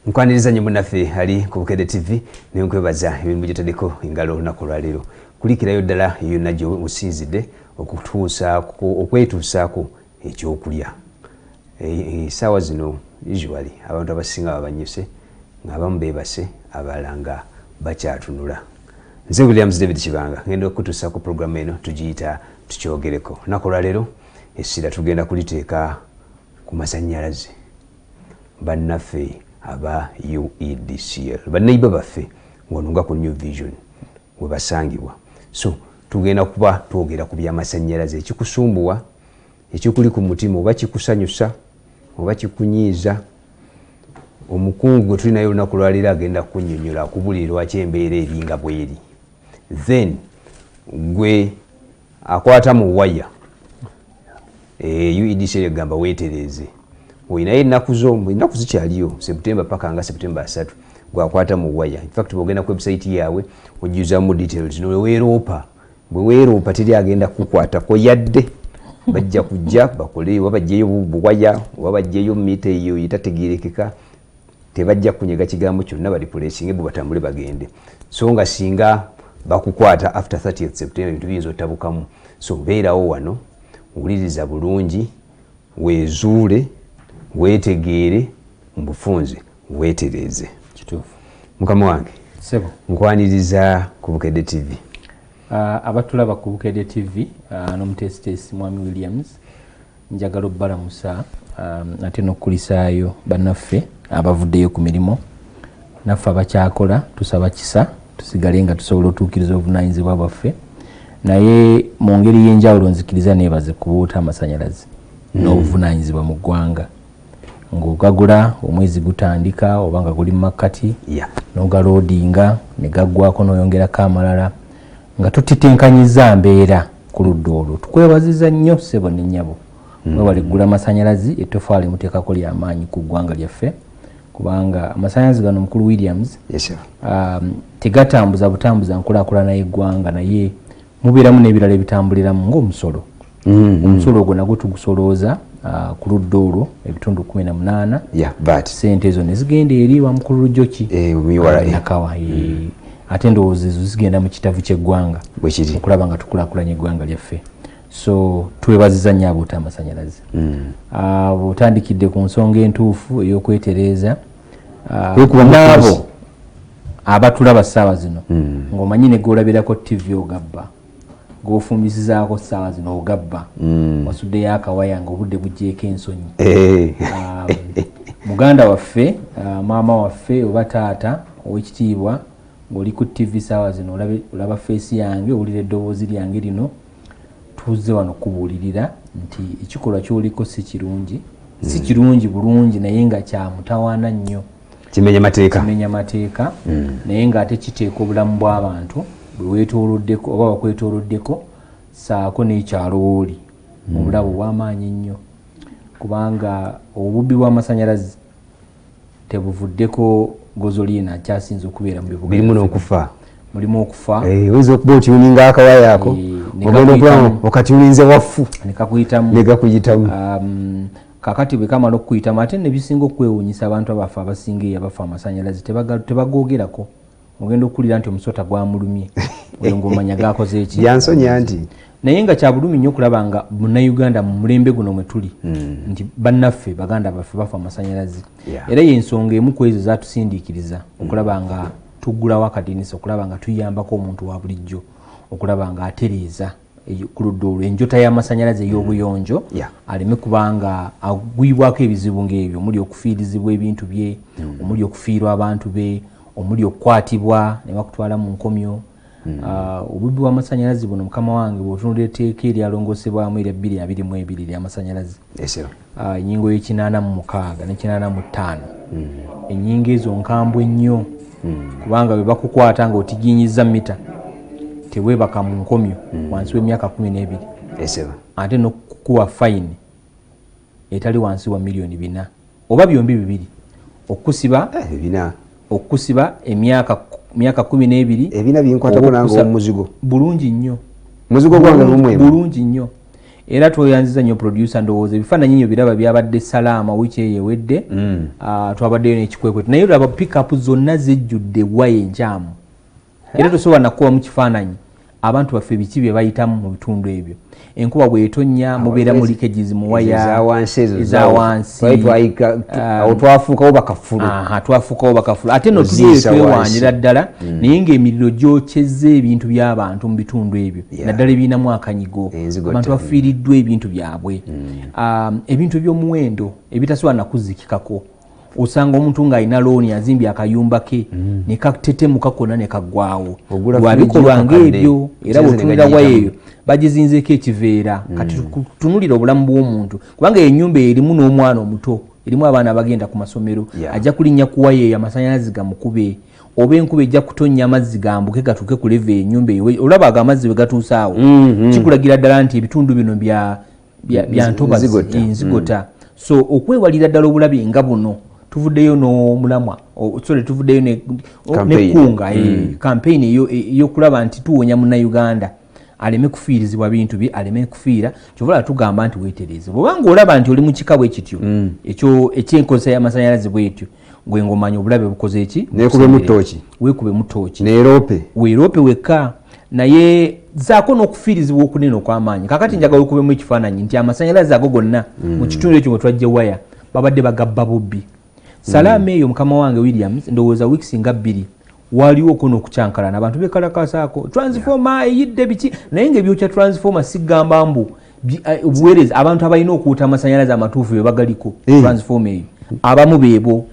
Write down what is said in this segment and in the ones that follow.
Nkwaniriza nnyo munnaffe ali ku Bukedde TV nenkwebaza ebintu byetaddeko engalo olunaku lwaleero kulikirayo ddala yonna gy'osinzidde okwetuusaako ekyokulya. Essaawa zino usually abantu abasinga babanyuse ng'abamu beebase abalala nga bakyatunula. Nze Williams David Kibanga ngenda okutuusa ku programu eno tugiyita tukyogereko. Olunaku lwaleero essira tugenda kuliteeka ku masannyalaze. Bannaffe aba UEDCL banneiba baffe wano ku New Vision we basangibwa. So tugenda kuba twogera ku by'amasannyalaze, ekikusumbuwa, ekikuli ku mutima, oba kikusanyusa oba kikunyiiza. Omukungu gwe tulinayo olunaku lwaleero agenda kunnyonnyola akubulira lwaki embeera eringa bweri. Then gwe akwata mu waya UEDCL egamba weetereze. Oyinayo ennaku zikyaliyo September paka nga September 3 gwakwata mu waya. In fact bwogenda ku website yaabwe ojjuzamu details no weeroopa. Bwe weeroopa teri agenda kukwatako yadde bajja kujja bakole wabajjeyo buwaya wabajjeyo mita eyo etategeerekeka tebajja kunyega kigambo kyonna bali pulesinge bwe batambule bagende. So nga singa bakukwata after 30th September ebintu biyinza otabukamu. So beerawo wano wuliriza bulungi weezuule weetegeere mbufunze weetereze. Kituufu. Mukama wange Sebo nkwaniriza ku Bukedde TV. Abatulaba ku Bukedde TV n'omutesitesi Mwami Williams njagala obbalamusa ate n'okkulisaayo bannaffe abavuddeyo ku mirimu naffe abakyakola tusaba kisa tusigale nga tusobola otuukiriza obuvunaanyizibwa bwaffe, naye mu ngeri y'enjawulo nzikiriza neebaze ku buuta amasannyalaze n'obuvunaanyizibwa mu ggwanga. Ng'ogagula omwezi gutandika oba nga guli mu makkati n'ogaloodinga ne gaggwako n'oyongerako amalala nga tutitenkanyiza mbeera ku ludda olwo. Tukwebaziza nnyo ssebo ne nnyabo mwebale ggula amasannyalaze ettofaali muteekako ly'amaanyi ku ggwanga lyaffe, kubanga amasannyalaze gano Mukulu Williams tegatambuza butambuza nkulaakulana y'eggwanga, naye mubeeramu n'ebirala ebitambuliramu ng'omusolo. Omusolo ogwo nagwo tugusolooza ku ludda olwo ebitundu 18 sente ezo ne zigenda eri wa Mukulu Lujoki Nakawa. Ate endowooza ezo zigenda mu kitavu ky'eggwanga okulaba nga tukulaakulanya eggwanga lyaffe. So twebaziza nnyo aboota amasannyalaze. Bw'otandikidde ku nsonga entuufu ey'okwetereeza n'abo abatulaba ssaawa zino ng'omanyi ne gw'olabirako TV ogabba g'ofumbisizaako ssaawa zino ogabba wasuddeyo akawaya ng'obudde buggyeko ensonyi. Muganda waffe maama waffe oba taata ow'ekitiibwa ng'oli ku TV ssaawa zino olaba feesi yange owulira eddoboozi lyange lino, tuzze wano kubuulirira nti ekikolwa ky'oliko si kirungi bulungi, naye nga kya mutawaana nnyo, kimenya mateeka naye ng'ate kiteeka obulamu bw'abantu bwe weetooloddeko oba bakwetooloddeko saako n'ekyalo w'oli mu bulabu bw'amaanyi nnyo, kubanga obubbi bw'amasannyalaze tebuvuddeko Gozolina akyasinze okubeera mu bibuga mulimu okufa oyinza okuba otuuninga akawaya ako okatuuninze waffu negakuyitamu. Kakati bwe kamala okukuyitamu ate ne bisinga okwewuunyisa abantu abaffe abasinga eyo abafa amasannyalaze tebagoogerako. Ogenda okuwulira nti omusota gwamulumye oyo ng'omanya gaakoze eki yansonya nti, naye nga kya bulumi nnyo okulaba nga munnayuganda mu mulembe guno mwe tuli nti bannaffe baganda baffe bafa amasannyalaze. Era y'ensonga emu ku ezo zaatusindiikiriza okulaba nga tuggulawo akadinisa, okulaba nga tuyambako omuntu wa bulijjo, okulaba nga atereeza ku ludda olwo enjota y'amasannyalaze ey'obuyonjo aleme kubanga agwibwako ebizibu ng'ebyo, omuli okufiirizibwa ebintu bye, omuli okufiirwa abantu be, omuli okukwatibwa ne bakutwala mu nkomyo. Obubbi bw'amasannyalaze buno mukama wange bw'otunulira etteeka eryalongoosebwamu erya 2022 ery'amasannyalaze ennyingo y'e86 ne 85 ennyingo ezo nkambwe nnyo, kubanga bwe bakukwata nga otigiinyiza mita teweebaka mu nkomyo wansi w'emyaka 12 ate n'okukuwa fayini etali wansi wa miliyoni 4 oba byombi bibiri, okusiba emyaka 12 ebina binkwatako nange omuzigo bulungi nnyo, muzigo gwange lumwe bulungi nnyo. era tweyanziza nnyo producer ndowooza ebifaananyi nnyo biraba byabadde Salaama wiiki eyo ewedde twabaddeyo n'ekikwekwetu naye olaba pickup zonna zejjudde waya enkyamu era tosobola nakuba mu kifaananyi abantu baffe biki bye bayitamu mu bitundu ebyo enkuba bw'etonnya mubeera mu leakages mu waya ezawansi awo twafuukawo bakafulu twafuukawo bakafulu ate no tuliyo twewaanira ddala naye ng'emiriro gyokyezza ebintu by'abantu mu bitundu ebyo naddala ebiinamu akanyigo abantu bafiiriddwa ebintu byabwe ebintu by'omuwendo ebitasobola nakuzikikako osanga omuntu ng'alina looni azimbye akayumba ke ne katetemuka konna ne kaggwawo lwabikolwa ng'ebyo era bw'otunulira waya eyo bagizinzeeko ekiveera kati tutunulira obulamu bw'omuntu kubanga ennyumba erimu n'omwana omuto erimu abaana abagenda ku masomero ajja kulinnya ku waya eyo amasannyalaze gamukube oba enkuba ejja kutonnya amazzi gambuke gatuuke ku leve ennyumba eyo olaba ago amazzi bwe gatuuse awo kikulagira ddala nti ebitundu bino bya ntobazi nzigota so okwewalira ddala obulabe nga buno tuvuddeyo n'omulamwa tuvuddeyo n'ekkunga campaign eyokulaba nti tuwonya munnayuganda aleme kufiirizibwa bintu bye aleme kufiira kyovala tugamba nti weetereze bwobanga olaba nti oli mu kika bwe kityo ekyenkozesa y'amasannyalaze bwetyo gwe ng'omanya obulabe bukoze eki weekube mu ttooki weeroope wekka naye zaako n'okufiirizibwa okunene okw'amaanyi kakati njagala okubemu ekifaananyi nti amasannyalaze ago gonna mu kitundu ekyo mwe twajja waya babadde bagabba bubbi Salaama eyo mukama wange Williams ndowooza weeks nga 2 waliwo okuno okucyankalana abantu bekalakasaako transformer eyidde biki naye ng'ebyokya transformer sigamba mbu obuweereza abantu abalina okuwuta amasannyalaze amatuufu be bagaliko transformer eyo abamu beebo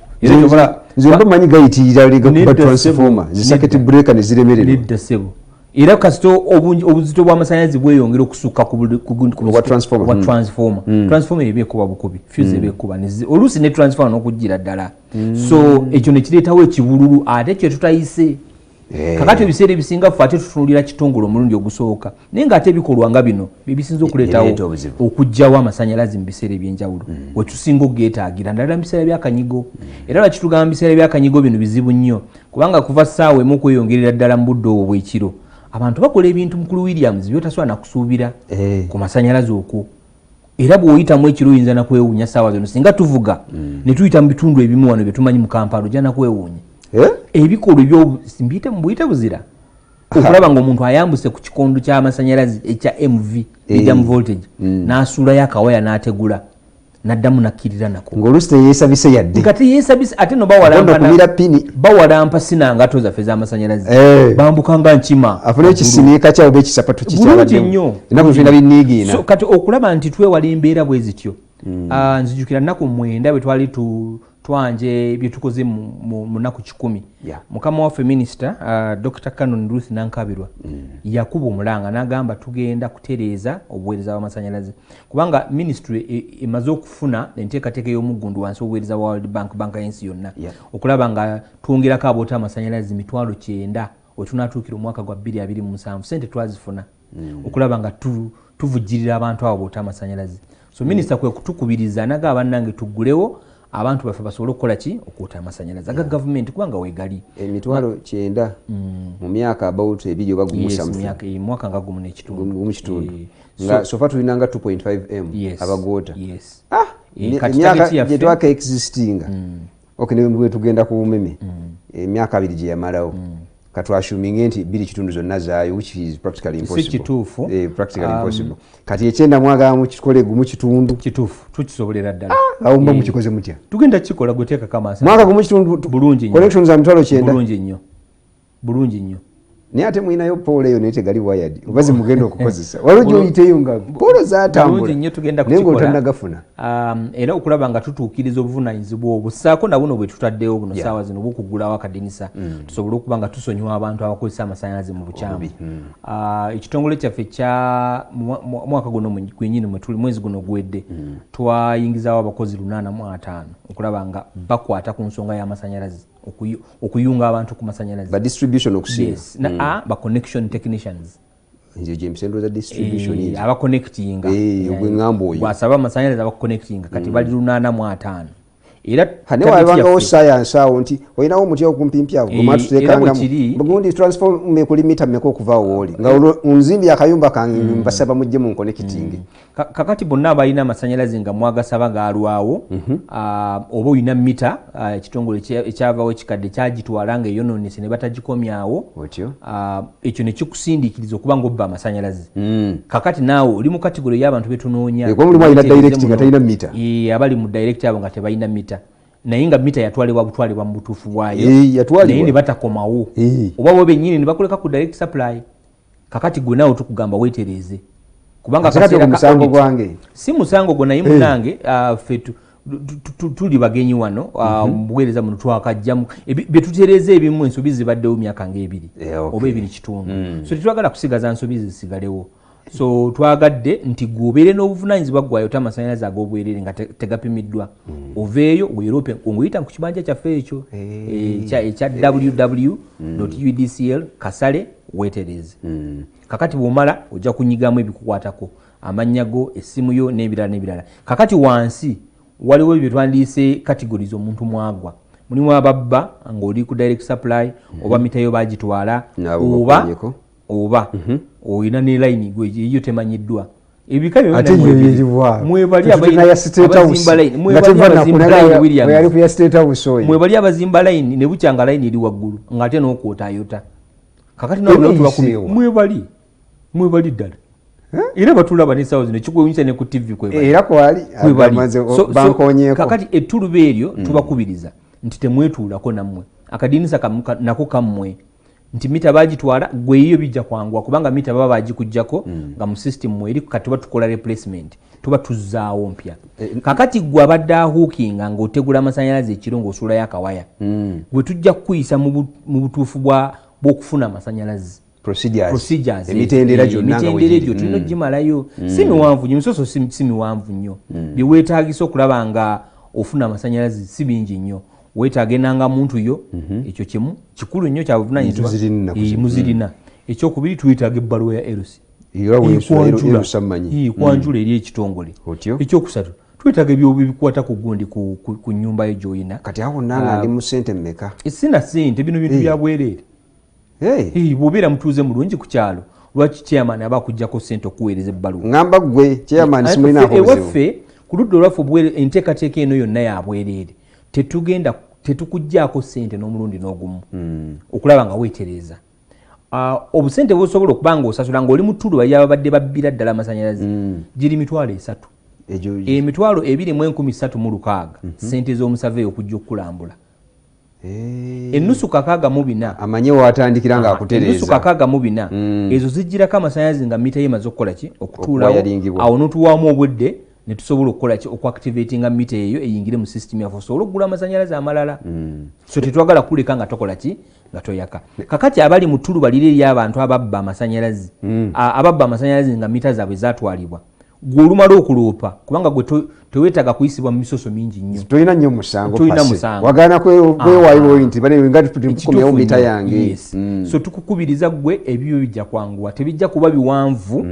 nze mbamanyi gayitirira ligakuba transformer zisaketi breaker ne ziremererwa nedda ssebo era kasito obuzito bw'amasannyalaze bweyongera okusukka ku transformer ebyekuba bukubi fuse ebyekuba oluusi ne transformer n'okujjira ddala so ekyo ne kireetawo ekibululu ate kye tutayise kakati ebiseera ebisinga ffe ate tutunulira kitongole omulundi ogusooka naye ng'ate ebikolwa nga bino byebisinza okuleetawo okuggyawo amasannyalaze mu biseera ebyenjawulo we tusinga okugeetaagira ndala mu biseera byakanyigo era lwakitugamba mu biseera byakanyigo bino bizibu nnyo kubanga kuva ssaawa emu okweyongerera ddala mu budde obwo bwekiro abantu bakola ebintu mukulu Williams byotasobola nakusuubira ku masannyalaze okwo era bw'oyitamu ekiro oyinza nakwewuunya ssaawa zino singa tuvuga ne tuyita mu bitundu ebimu wano bye tumanyi mu Kampala ojja nakwewuunya ebikolwa mbuyite buzira okulaba ng'omuntu ayambuse ku kikondo ky'amasannyalaze ekya MV medium voltage n'asuulayo akawaya n'ategula naddamu nakkirira nako ng'oluusi teyeesabise yadde nga teyeesabise ate no bawalampa sinangato zaffe z'amasannyalaze bambuka nga nkima afuna ekisinika kyawo bekisapatu kikyabadde ennaku zina binniigiina so kati okulaba nti twewala embeera bwe zityo nzijukira nnaku 9 bwe twali twanje bye tukoze mu nnaku 10 mukama waffe minisita Dr. Canon Ruth Nankabirwa yakuba omulanga n'agamba tugenda kutereeza obuweereza bw'amasannyalaze kubanga ministry emaze okufuna enteekateeka y'omuggundu wansi obuweereza bwa World Bank banka y'ensi yonna okulaba nga twongerako aboota amasannyalaze 900 wetunaatuukira omwaka gwa 2027 sente twazifuna okulaba nga tuvujjirira abantu abo aboota amasannyalaze so minisita kwe kutukubiriza nagamba bannange tuggulewo abantu baffe basobole okukola ki okuwuta amasannyalaze aga gavumenti kubanga weegali 900 mu myaka about 2 oba gumu mwaka nga gumu n'ekitundu nga sofa tulina nga 2.5m abagoota emyaka gye twaka existinga ne tugenda ku bumeme emyaka 2 gye yamalawo katwashuminge nti 2 kitundu zonna zaayo which is practically impossible kati ekyenda mwagamu kikole gumu kitundu kituufu tukisobolera ddala awo mba mukikoze mutya tugenda kikola guteekako amasannyalaze mwaka gumu kitundu bulungi nnyo connection za 900 bulungi nnyo naye ate mwinayo poolo eyo naye tegali wired oba zimugenda okukozesa waliwo gyoyiteyo nga poolo zatambula naye ng'otannagafuna era okulaba nga tutuukiriza obuvunaanyizibwa obwo ssaako na buno bwe tutaddewo buno ssaawa zino bw'okuggulawo akadinisa tusobole okuba nga tusonyiwa abantu abakozesa amasannyalaze mu bukyamu ekitongole kyaffe kya mwaka guno gwennyini mwezi guno guwedde twayingizaawo abakozi 805 okulaba nga bakwata ku nsonga y'amasannyalaze okuyunga abantu ku masannyalaze ba distribution okusinga ba connection technicians nje James endo za distribution aba connecting gwe ngambo oyo wasaba amasannyalaze aba connecting kati bali 805 era hane wabangawo science awo nti olinawo omuti okumpimpya awo gundi transform kuli mita mmeka okuvaawo oli nga onzimbi akayumba kange mbasaba mujje mu connecting kakati bonna abalina amasanyalaze nga mwagasaba gaalwawo oba olina mita ekitongole ekyavaawo ekikadde kyagitwala nga eyonoonese ne batagikomyawo ekyo ne kikusindiikiriza okuba ng'obba amasanyalaze kakati naawe oli mu kategori y'abantu betunoonya abali mu direct abo nga tebalina mita naye nga mita yatwalibwa mu butuufu bwayo naye ne batakomawo oba bo bennyini ne bakoleka ku direct supply kakati gwe naawe tukugamba weetereeze kubanga musango gwange si musango gwo naye munange ffe tuli bagenyi wano buweereza muno twakajjamu betutereeza ebimu ensobi zibaddewo myaka ng'ebiri oba ebiri kitundu so tetwagala kusigaza nsobi zisigalewo so twagadde nti gwobeere n'obuvunanyizibwa gwayo tamasanyalaze ag'obwerere nga tegapimiddwa oveeyo weerope ng'oyita ku kibanja kyaffe ekyo ekya www.udcl kasale weetereeze kakati bw'omala ojja kunyigamu ebikukwatako amannya go essimu yo n'ebirala kakati wansi waliwo bye twandiise categories omuntu mwagwa mulimu ababba ng'oli ku direct supply oba mitayo bagitwala oba oyina ne line gwe eyo temanyiddwa ebika mwebali abazimba line ne bukyanga line eri waggulu ng'ate n'okwotaayota kakati mwebali ddala era batulaba n'essaawa zino kikwewunyisa ne ku tv kakati ettuluba eryo tubakubiriza nti temwetuulako nammwe akadinisa nako kammwe nti mita bagitwala gweyo bijja kwangwa kubanga mita baba bagikujjako nga mu system mweri kati batukola replacement tuba tuzzaawo mpya kakati gwe abadde ahuukinga ng'otegula amasanyalaze ekiro ng'osuulayo akawaya gwe tujja kukuyisa mu butuufu bw'okufuna amasanyalaze procedures emitendera gyonna tulina ogimalayo si miwanvu nnyo misoso si miwanvu nnyo byeweetaagisa okulaba nga ofuna amasanyalaze si bingi nnyo weetaaga enanga muntu yo ekyo kimu kikulu nnyo kya buvunanyizibwa muzirina ekyokubiri tuyetaaga ebbaluwa ya erusi kwanjula eri ekitongole ekyokusatu twetaaga ebikwata ku gundi ku nnyumba yo gy'olina kati awo nanga ndi mu ssente mmeka sina ssente bino bintu bya bwereere bw'obeera mutuuze mulungi ku kyalo lwaki chairman aba akuggyako ssente okuweereza ebbaluwa ngamba gwe chairman simulinaako ewaffe ku ludda olwaffe enteekateeka eno yonna ya bwereere tetukuggyako ssente n'omulundi n'ogumu okulaba nga weetereeza obusente bwosobola okuba nga osasula ng'oli mu ttulu bali ababadde babbira ddala amasanyalaze giri mitwalo 3 emitwalo 2,360 ssente z'omusaveeyo okujja okukulambula ennusu 64 amanye watandikira nga akutereeza ennusu 64 ezo zijjirako amasanyalaze nga mita yemaze okukola ki okutuulawo awo n'otuwaamu obwedde ne tusobola okukola ki okuactivatinga mita eyo eyingire mu system yaffe osobola okugula amasanyalaze amalala so tetwagala kuleka nga tokola ki nga toyaka kakati abali mu ttulu balire eri abantu ababba amasanyalaze nga mita zaabwe zatwalibwa gwe olumala okuloopa kubanga gwe teweetaaga kuyisibwa mu misoso mingi nnyo tolina nnyo musango wagaana kwewaayo nti nga tukomyawo mita yange so tukukubiriza gwe ebyo bijja kwanguwa tebijja kuba biwanvu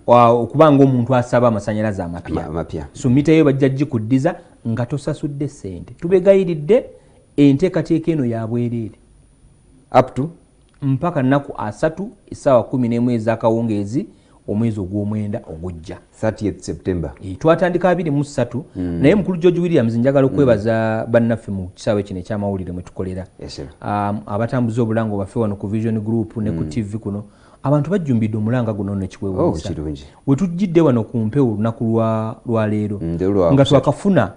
okuba ng'omuntu asaba amasanyalaze amapya so mita yo bajja gikuddiza nga tosasudde ssente tubegayiridde enteekateeka eno ya bwereere up to mpaka nnaku 3 essaawa 11 ez'akawungeezi omwezi ogw'omwenda ogujja 30th September twatandika 23 naye mukulu George Williams njagala okwebaza bannaffe mu kisaawe kino ekyamawulire mwe tukolera abatambuza obulango baffe wano ku Vision Group ne ku TV kuno abantu bajjumbidde omulanga guno nekikwewuunyisa we tujjidde wano ku mpewo olunaku lwa leero nga twakafuna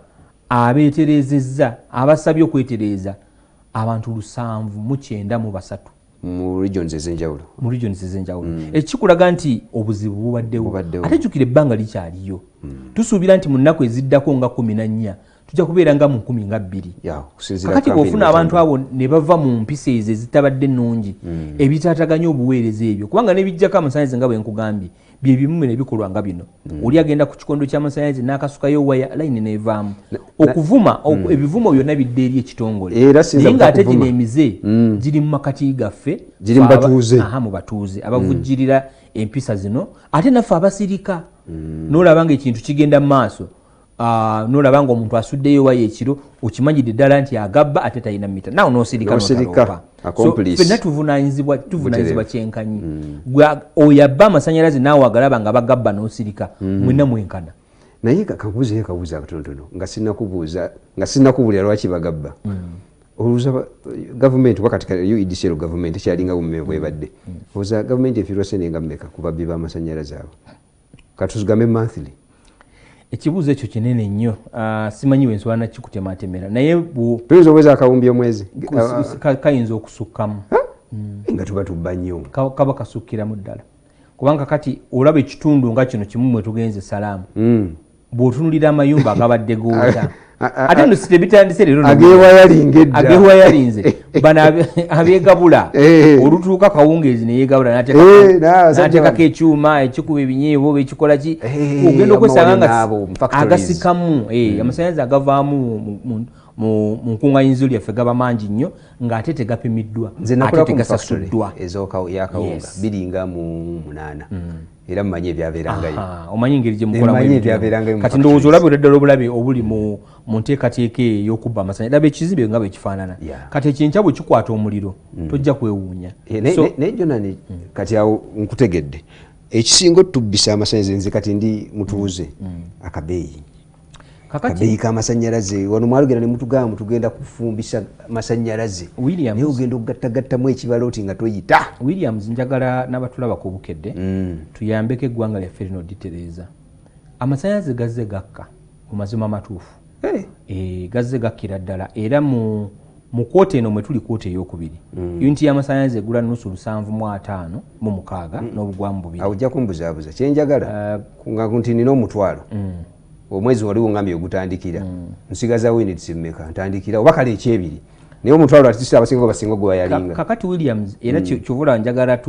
abeeterezezza abasabye okwetereeza abantu 793 mu regions ez'enjawulo ekikulaga nti obuzibu bubaddewo ate jjukira ebbanga likyaliyo tusuubira nti mu nnaku eziddako nga 14 tujja kubeera nga mu 12 kakati bw'ofuna abantu abo ne bava mu mpisa ezo ezitabadde nnungi ebitaataganya obuweereza ebyo kubanga n'ebijjako amasanyalaze nga bwe nkugambye bye bimu ebikolwa nga bino oli agenda ku kikondo ky'amasanyalaze n'akasukayo waya layini n'evaamu okuvuma ebivumo byonna bidde eri ekitongole naye ng'ate gino emize giri mu makati gaffe mu batuuze abavujjirira empisa zino ate naffe abasirika n'olaba nga ekintu kigenda mu maaso nolaba nga omuntu asuddeyo waya ekiro okimanyidde ddala nti agabba ate talina mita nawe nosirika fenna tuvunanyizibwa kyenkanyi oyo abba amasanyalaze naawe agalaba nga bagabba nosirika mwenna mwenkana naye kakubuuzeyo kabuuza akatonotono nga sinnakubuulira lwaki bagabba oluuza gavumenti wakati UEDCL gavumenti ekyalinga bumme bwebadde oluuza gavumenti efiirwa senenga mmeka ku babbi b'amasanyalaze abo katuzigambe monthly ekibuuzo ekyo kinene nnyo simanyi wensobola nakikutematemera naye tuyinza obweza akawumbi omwezi kayinza okusukkamu nga tuba tubba nnyo kaba kasukkiramu ddala kubanga kati olaba ekitundu nga kino kimu mwe tugenze salaamu bw'otunulira amayumba agabadde goota ate nno sitebitandise leero agewayalinze bano abeegabula olutuuka kawungeezi neyeegabula n'ateekako ekyuma ekikuba ebinyeebo oba ekikola ki ogenda okwesanga nga agasikamu amasanyalaze agavaamu mu nkunganyizo lyaffe gaba mangi nnyo ng'ate tegapimiddwa ate tegasasuddwa yakawunga biringa mu 8 era mmanyi ebyabeerangayo omanyi engeri gye mukolamu kati ndowooza olabe ddala obulabe obuli mu nteekateeka ey'okubba amasanyalaze laba ekizimbe nga bwe kifaanana kati ekinkya bwe kikwata omuliro tojja kwewuunya naye jonani kati awo nkutegedde ekisinga otubbisa amasanyalaze nze kati ndi mutuuze akabeeyi kabeeyi k'amasanyalaze wano mwalugenda ne mutugamba tugenda kufumbisa masanyalaze naye ogenda okugattagattamu ekibala oti nga toyita Williams njagala n'abatulaba ku bukedde tuyambeko eggwanga lyaffe lino ditereeza amasanyalaze gazze gakka mu mazima amatuufu gazze gakkira ddala era mu kwota eno mwe tuli kwota ey'okubiri yuniti y'amasanyalaze egula nusu 756 n'obugwamu 2 awo ojja kumbuzaabuza kyenjagala nga nti nina omutwalo omwezi waliwo ngambye ogutandikira nsigaza units mmeka ntandikira oba kale ekyebiri naye omutwalo ati abasinga basinga gwewayalinga kakati Williams era kyovula njagala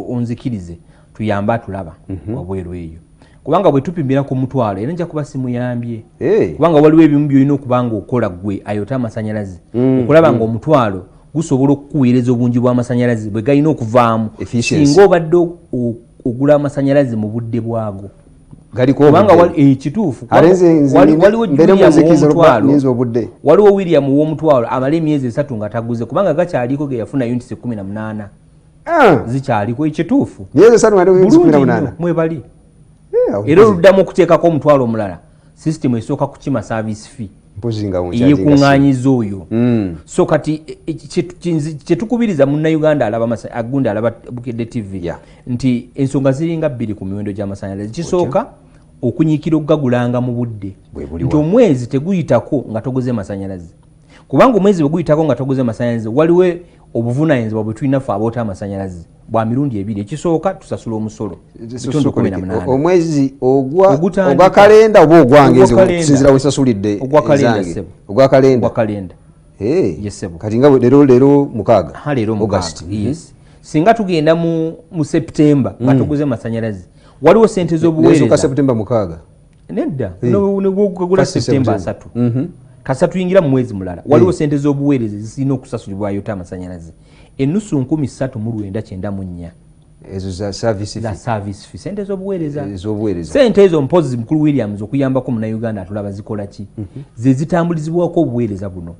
onzikirize tuyambe atulaba wabweru eyo kubanga bwe tupimira ku mutwalo era nja kuba simuyambye kubanga waliwo ebimu byolina okubanga okola gwe ayota amasanyalaze okulaba nga omutwalo gusobola okukuweereza obungi bw'amasanyalaze bwe galina okuvaamu singa obadde ogula amasanyalaze mu budde bwago kubanga ekituufu waliwo William w'omutwalo amala emyezi 3 nga taguze kubanga gakyaliko ge yafuna units 18 zikyaliko ekituufu mwebali era oluddamu okuteekako omutwalo omulala system esooka kukima service fee eyekuŋŋaanyiza oyo so kati kyetukubiriza munnayuganda agundi alaba Bukedde TV nti ensonga ziringa 2 ku miwendo gy'amasanyalaze kisooka okunyiikira okugagulanga mu budde nti omwezi teguyitako nga toguze masanyalaze kubanga omwezi bwe guyitako nga toguze masanyalaze waliwo obuvunaanyizibwa bwe tulina ffe aboota amasanyalaze bwa mirundi 2 ekisooka tusasula omusolo omwezi ogwa kalenda oba ogwange okusinzira wesasulidde ogwa kalenda kati nga leero 6 singa tugenda mu September nga tuguze masanyalaze waliwo sente z'obuweereza September 6 nedda nebwogula September 3 kasa tuyingira mu mwezi mulala waliwo sente z'obuweereza zisina okusasulibwa ayota amasanyalaze ennusu 3,994 ezo za service fee sente z'obuweereza sente ezo mpozi mukulu Williams okuyambako munnayuganda atulaba zikola ki ze zitambulizibwako obuweereza buno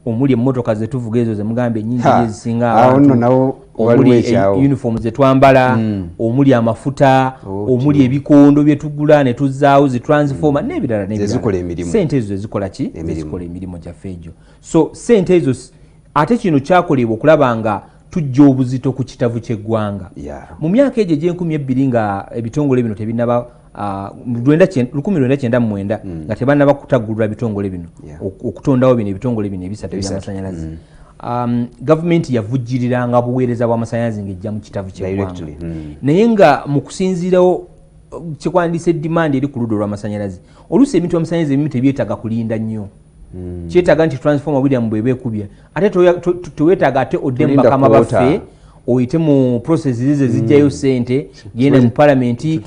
omuli emmotoka zetuvuga ezo zemugambe ennyingi ezisinga abantu omuli uniform zetwambala omuli amafuta omuli ebikondo byetugula ne tuzaawo zitransformer n'ebirala sente ezo zezikola ki zezikola emirimu gyaffe egyo so sente ezo ate kino kyakolebwa okulaba nga tujja obuzito ku kitavu ky'eggwanga mu myaka egyo egy'enkumi nga ebitongole bino tebinaba 1999 nga tebannaba kutaggulula bitongole bino okutondawo bino ebitongole bino ebisatu ebyamasanyalaze gavumenti yavujjiriranga buweereza bw'amasanyalaze ng'ejja mu kitavu ky'eggwanga naye nga mu kusinziirawo kyekwandisa edimandi eri ku ludda olw'amasanyalaze oluusi ebintu by'amasanyalaze ebimu tebyetaaga kulinda nnyo kyetaaga nti transformer William bweba ekubya ate teweetaaga ate odde mu bakama baffe oyite mu process zize zijjayo sente genda mu palamenti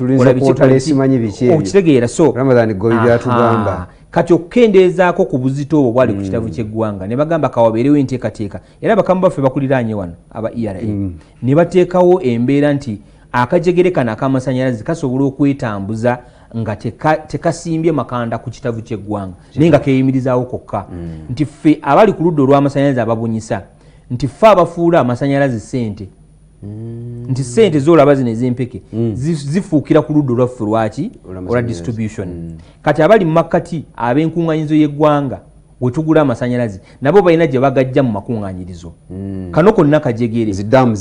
okitegeera so kati okukendeezaako ku buzito obwo bwali ku kitavu ky'eggwanga ne bagamba kawabeerewo enteekateeka era bakama baffe bakuliraanye wano aba ERA ne bateekawo embeera nti akajegere kano ak'amasanyalaze kasobola okwetambuza nga tekasimbye makanda ku kitavu ky'eggwanga naye nga keeyimirizaawo kokka nti ffe abali ku ludda olw'amasanyalaze ababunyisa nti ffe abafuula amasanyalaze ssente nti ssente z'olaba zino ez'empeke zifuukira ku ludda olwaffe lwaki olwa distribution kati abali mu makkati ab'enkuŋŋaanyizo y'eggwanga we tugula amasanyalaze nabo balina gye bagajja mu makuŋŋaanyirizo kano konna kajegere ziddamu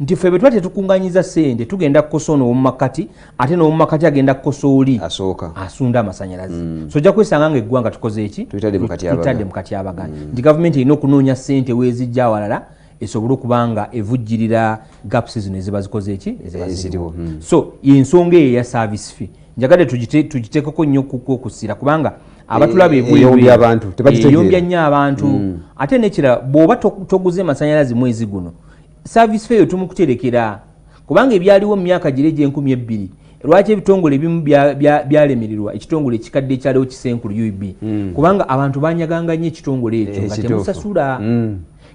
nti ffe bwe tuba tetukuŋŋaanyiza ssente tugenda kukosa ono omumakkati ate n'omumakkati agenda kukosa oli asunda amasanyalaze so ojja kwesanga nga eggwanga tukoze eki tutadde mu katyabaga nti gavumenti erina okunoonya ssente weezijja awalala esobole okuba nga evujjirira gaps zino eziba zikoze eki eziriwo so yensonga eyo eya service fee njagadde tugiteekeko nnyo okussira kubanga abatulaba eyombya nnyo abantu ate nekirala bw'oba toguze masanyalaze mwezi guno service fee eyo tumukuterekera kubanga ebyaliwo mu myaka gire gye2002 lwaki ebitongole ebimu byalemererwa ekitongole ekikadde ekyaliwo kisenkulu UB kubanga abantu banyaganga nnyo ekitongole ekyo nga temusasula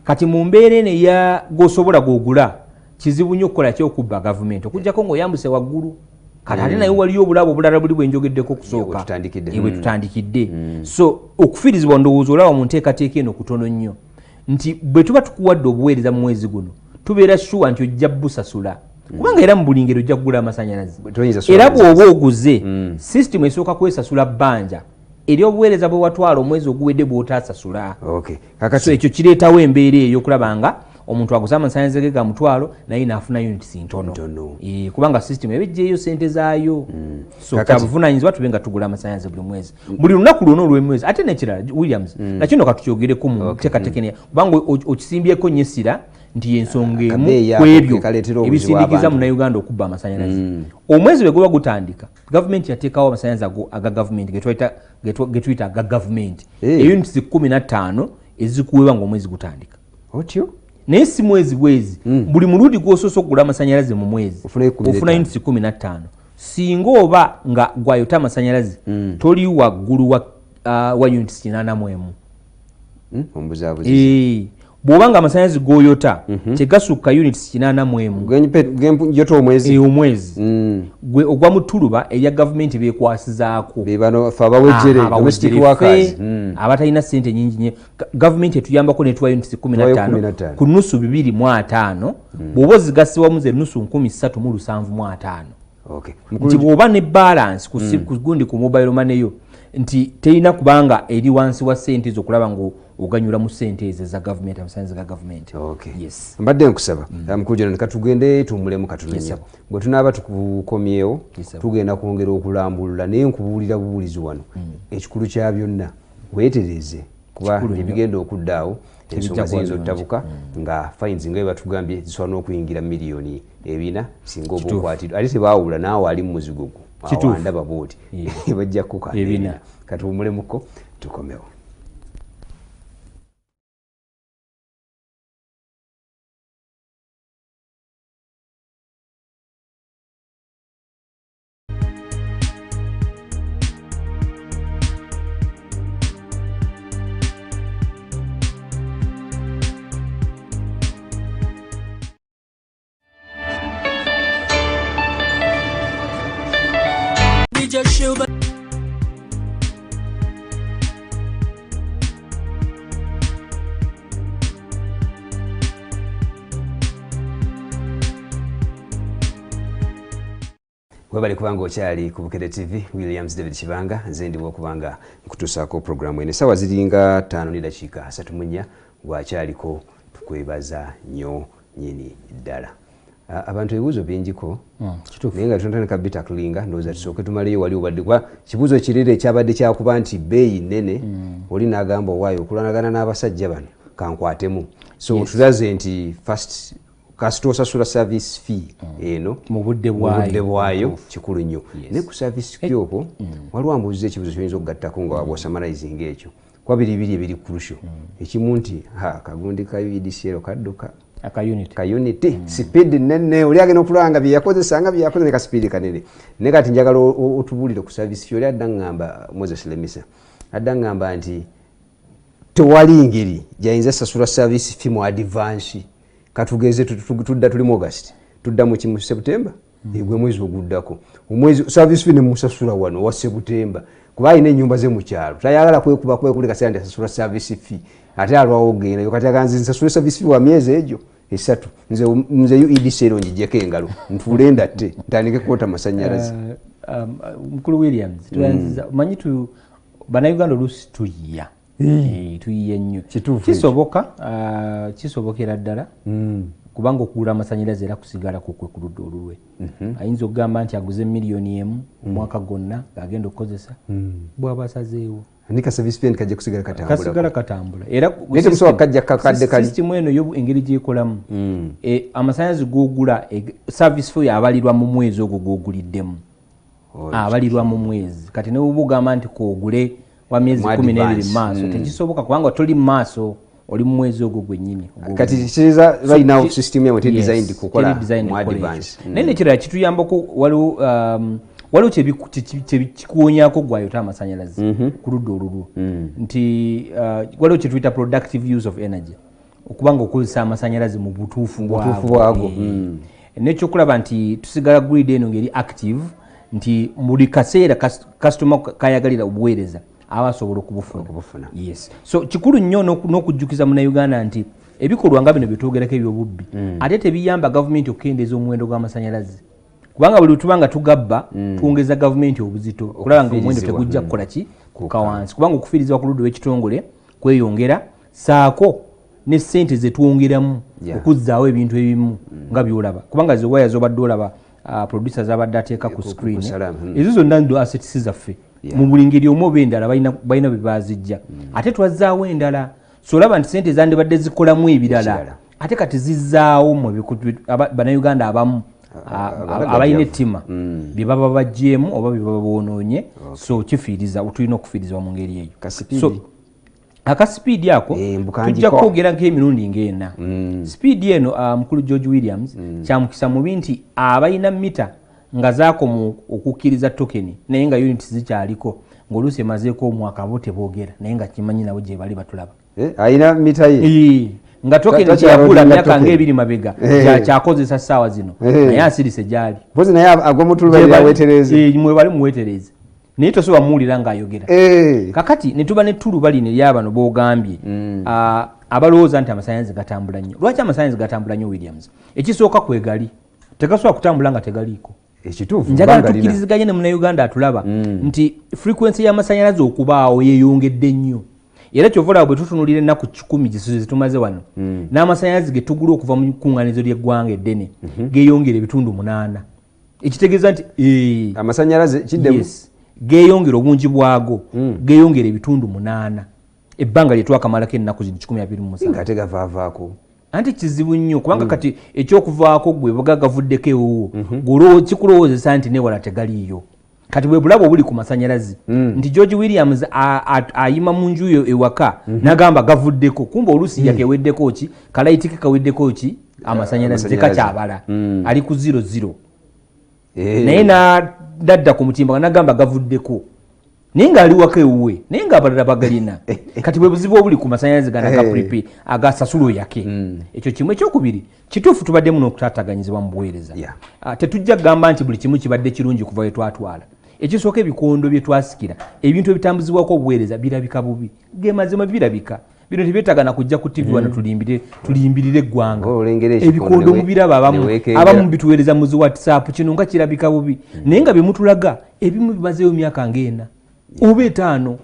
kati mu mbeera eno gosobola gogula kizibu nnyo okukola kyokubba gavumenti okuggyako ng'oyambuse waggulu kati ate naye waliyo obulabo obulala buli bwenjogeddeko okusooka bwe tutandikidde so okufiirizibwa ndowooza olaba mu nteekateeka eno kutono nnyo nti bwe tuba tukuwadde obuweereza mu mwezi guno tubeera shuwa nti ojja busasula kubanga era mu buli ngeri ojja kugula amasanyalaze era bw'oba oguze sisitimu esooka kwesasula bbanja eri obuweereza bwe watwala omwezi oguwedde bw'otaasasula so ekyo kireetawo embeera eyo okulaba nga omuntu aguza amasanyalaze ge ga mutwalo naye naafuna units ntono kubanga system ebijjeeyo sente zaayo so kyabuvunaanyizibwa tube nga tugula amasanyalaze buli mwezi buli lunaku lwona olw'emwezi ate nekirala Williams nakino katukyogereko mu nteekateeka kubanga okisimbyeko nnyo essira nti yensonga emu ku ebyo ebisindikiza munnayuganda okubba amasanyalaze omwezi bwe guba gutandika gavumenti yateekawo amasanyalaze aga gavumenti ge tuyita aga gavumenti units 15 ezikuweebwa ng'omwezi gutandika otyo naye si mwezi bwezi buli mulundi gw'osoosa okugula amasanyalaze mu mwezi ofuna units 15 singa oba nga gwayota amasanyalaze toli waggulu wa units 84 bw'oba nga amasanyalaze g'oyota tegasukka units 84 omwezi gwe ogwa mu ttuluba erya gavumenti beekwasizaako abatalina ssente nyingi nnyo gavumenti etuyambako netuwa units 15 ku nusu 2.5 bw'oba ozigasibwamu ze nusu 375 nti bw'oba ne balance ku gundi ku mobile money yo nti terina kubanga eri wansi wa ssente zokulaba ngo oganyula mu ssente ezo za gavumenti amasanyizo ga gavumenti mbadde nkusaba mukujja ne katugende tumulemu katunonya bwe tunaaba tukukomyewo tugenda kwongera okulambulula naye nkubuulira bubuulizi wano ekikulu kya byonna weetereze kuba ebigenda okuddaawo ensonga ziyinza ottabuka nga fines nga batugambye zisobola n'okuyingira miliyoni 4 singa oba okwatiddwa ate tebaawula naawe ali mu muzigo gwo awandaba booti bajja kukaebina katuwumulemuko tukomewo. Webali kubanga okyali ku Bukere TV Williams David Kibanga nze ndi okubanga nkutusaako programu ene sawa ziringa 5:34 wakyaliko tukwebaza nnyo nyini ddala. Abantu ebibuuzo bingiko naye nga tunatandika bitakulinga ndowooza tusooke tumaleyo wali obadde kuba kibuuzo kirere ekyabadde kyakuba nti bbeeyi nnene oli n'agamba owaayo okulanagana n'abasajja bano kankwatemu so tulaze nti first kasita osasula service fee eno mu budde bwayo kikulu nnyo ne ku service fee okwo waliwo ambuuziza ekibuuzo kyoyinza okugattako nga bw'osamalizinga ekyo kuba biri ebiri crucial ekimu nti kagundi ka UEDCL kadduka akayuniti sipiidi nnene oli agenda okulanga byeyakozesanga byeyakoze ne kasipiidi kanene naye kati njagala otubuulire ku service fee oli adda ngamba Moses Lemisa adda ngamba nti tewali ngeri gyayinza sasula service fee mu advance katugeze tudda tuli mu August tudda mu kimu September gwe mwezi oguddako omwezi service fee ne musasula wano wa Sebutemba kuba alina ennyumba ze mu kyalo tayagala kwekuli kaseera nti asasula service fee ate alwawo ogenda yokati aganzi nsasule service fee wa myezi egyo 3 nze UEDC njijjeko engalo ntuule ndatte ntandike kwota masanyalazi. Mukulu Williams tuyanziza manyi tu bannayuganda oluusi tuyiya tuyiye nnyo kisobokera ddala kubanga okugula amasanyalaze era kusigala kukwe ku ludda olulwe ayinza okugamba nti aguze miliyoni emu omwaka gwonna agenda okukozesa bw'aba asazeewo Nika service fee kaje kusigala katambula era kusaba kajja kakadde kali system eno yo engeri gyekolamu amasanyalaze gogula service fee abalirwa mu mwezi ogwo goguliddemu abalirwa mu mwezi kati ne ubugamba nti kogule wa myezi 12 maaso tekisoboka kubanga tuli maaso oli mu mwezi ogwo gwennyini kati kiza right now system yawe designed kukola mu advance nene kira kituyambako waliwo kikuwonyako gwayota amasanyalazi ku ludda olulwo nti waliwo kyetuyita productive use of energy okubanga okozesa amasanyalazi mu butuufu bwago nekyokulaba nti tusigala grid eno ngeri active nti buli kaseera customer kayagalira obuweereza aba asobola okubufuna. Yes. So kikulu nnyo n'okujjukiza Munnayuganda nti ebikolwa nga bino byetwogerako ebyobubbi ate tebiyamba gavumenti okukendeeza omuwendo gw'amasanyalazi kubanga buli tubanga tugabba tuwongeza gavumenti obuzito kulaba nga omuwendo tegujja kukola ki kuka wansi kubanga okufiirizibwa ku ludda w'ekitongole kweyongera saako ne ssente zetwongeramu okuzzaawo ebintu ebimu nga byolaba kubanga zewaya zobadde olaba producers abadde ateeka ku screen ezo zonna ndo assets zaffe mu buli ngeri omu oba endala balina bye bazijja ate twazzaawo endala so olaba nti ssente zandibadde zikolamu ebirala ate kati zizzaawo mu bannayuganda abamu abalina ettima bye baba bajjeemu oba bye baba boonoonye so kifiiriza tulina okufiirizibwa mu ngeri eyo akasipiidi ako tujja kwogera nk'emirundi ng'ena sipiidi eno mukulu George Williams kyamukisa mubi nti abalina mita nga zaakoma okukkiriza tokeni naye nga units zikyaliko ng'oluusi emazeeko omwaka bo teboogera naye nga kimanyi nabo gye bali batulaba alina mita ye nga tokeni kyeyagula myaka ng'ebiri mabega kyakozesa ssaawa zino naye asirise gyali mpozi naye agwomutulubaweetereze mwebali muweetereze naye tosobola muwulira ng'ayogera kakati ne tuba ne ttuluba lino eryabano boogambye abalowooza nti amasanyalaze gatambula nnyo lwaki amasanyalaze gatambula nnyo Williams ekisooka kwegali tegasobola kutambula nga tegaliiko ekituufu njagala tukkiriziganye ne Munnayuganda atulaba nti frequency y'amasanyalaze okubaawo yeeyongedde nnyo era kyovola bwe tutunulira ennaku 10 gisuze zitumaze wano n'amasanyalaze ge tugula okuva mu kuŋŋaanizo ly'eggwanga eddene geeyongera ebitundu 8 ekitegeeza nti amasanyalaze kiddemu geeyongera obungi bwago geeyongera ebitundu 8 ebbanga lye twakamalako ennaku 127 nga tegavaavaako anti kizibu nnyo kubanga kati ekyokuvaako gwe bwaga gavuddeko ewuwo kikulowoozesa nti newala tegaliiyo kati bwe bulabo buli ku masanyalazi nti George Williams ayima mu nju yo ewaka n'agamba gavuddeko kumba oluusi yakeweddeko ki kalayitike kaweddeko ki amasanyalazi tekakyabala ali ku 00 naye nadda ku mutimba n'agamba gavuddeko naye ng'ali waka ewuwe naye ng'abalala bagalina kati bwe buzibu obuli ku masanyalaze gana prepaid agasasula oyake ekyo kimu ekyokubiri kituufu tubadde muno okutaataganyizibwa mu buweereza tetujja kugamba nti buli kimu kibadde kirungi kuva we twatwala ekisooka ebikondo bye twasikira ebintu ebitambuzibwako obuweereza birabika bubi gemazima birabika bino tebyetagana kujja ku TV wano tulimbirire eggwanga ebikondo mubiraba abamu bituweereza mu zi WhatsApp kino nga kirabika bubi naye nga bemutulaga ebimu bimazeeyo myaka ng'ena oba 5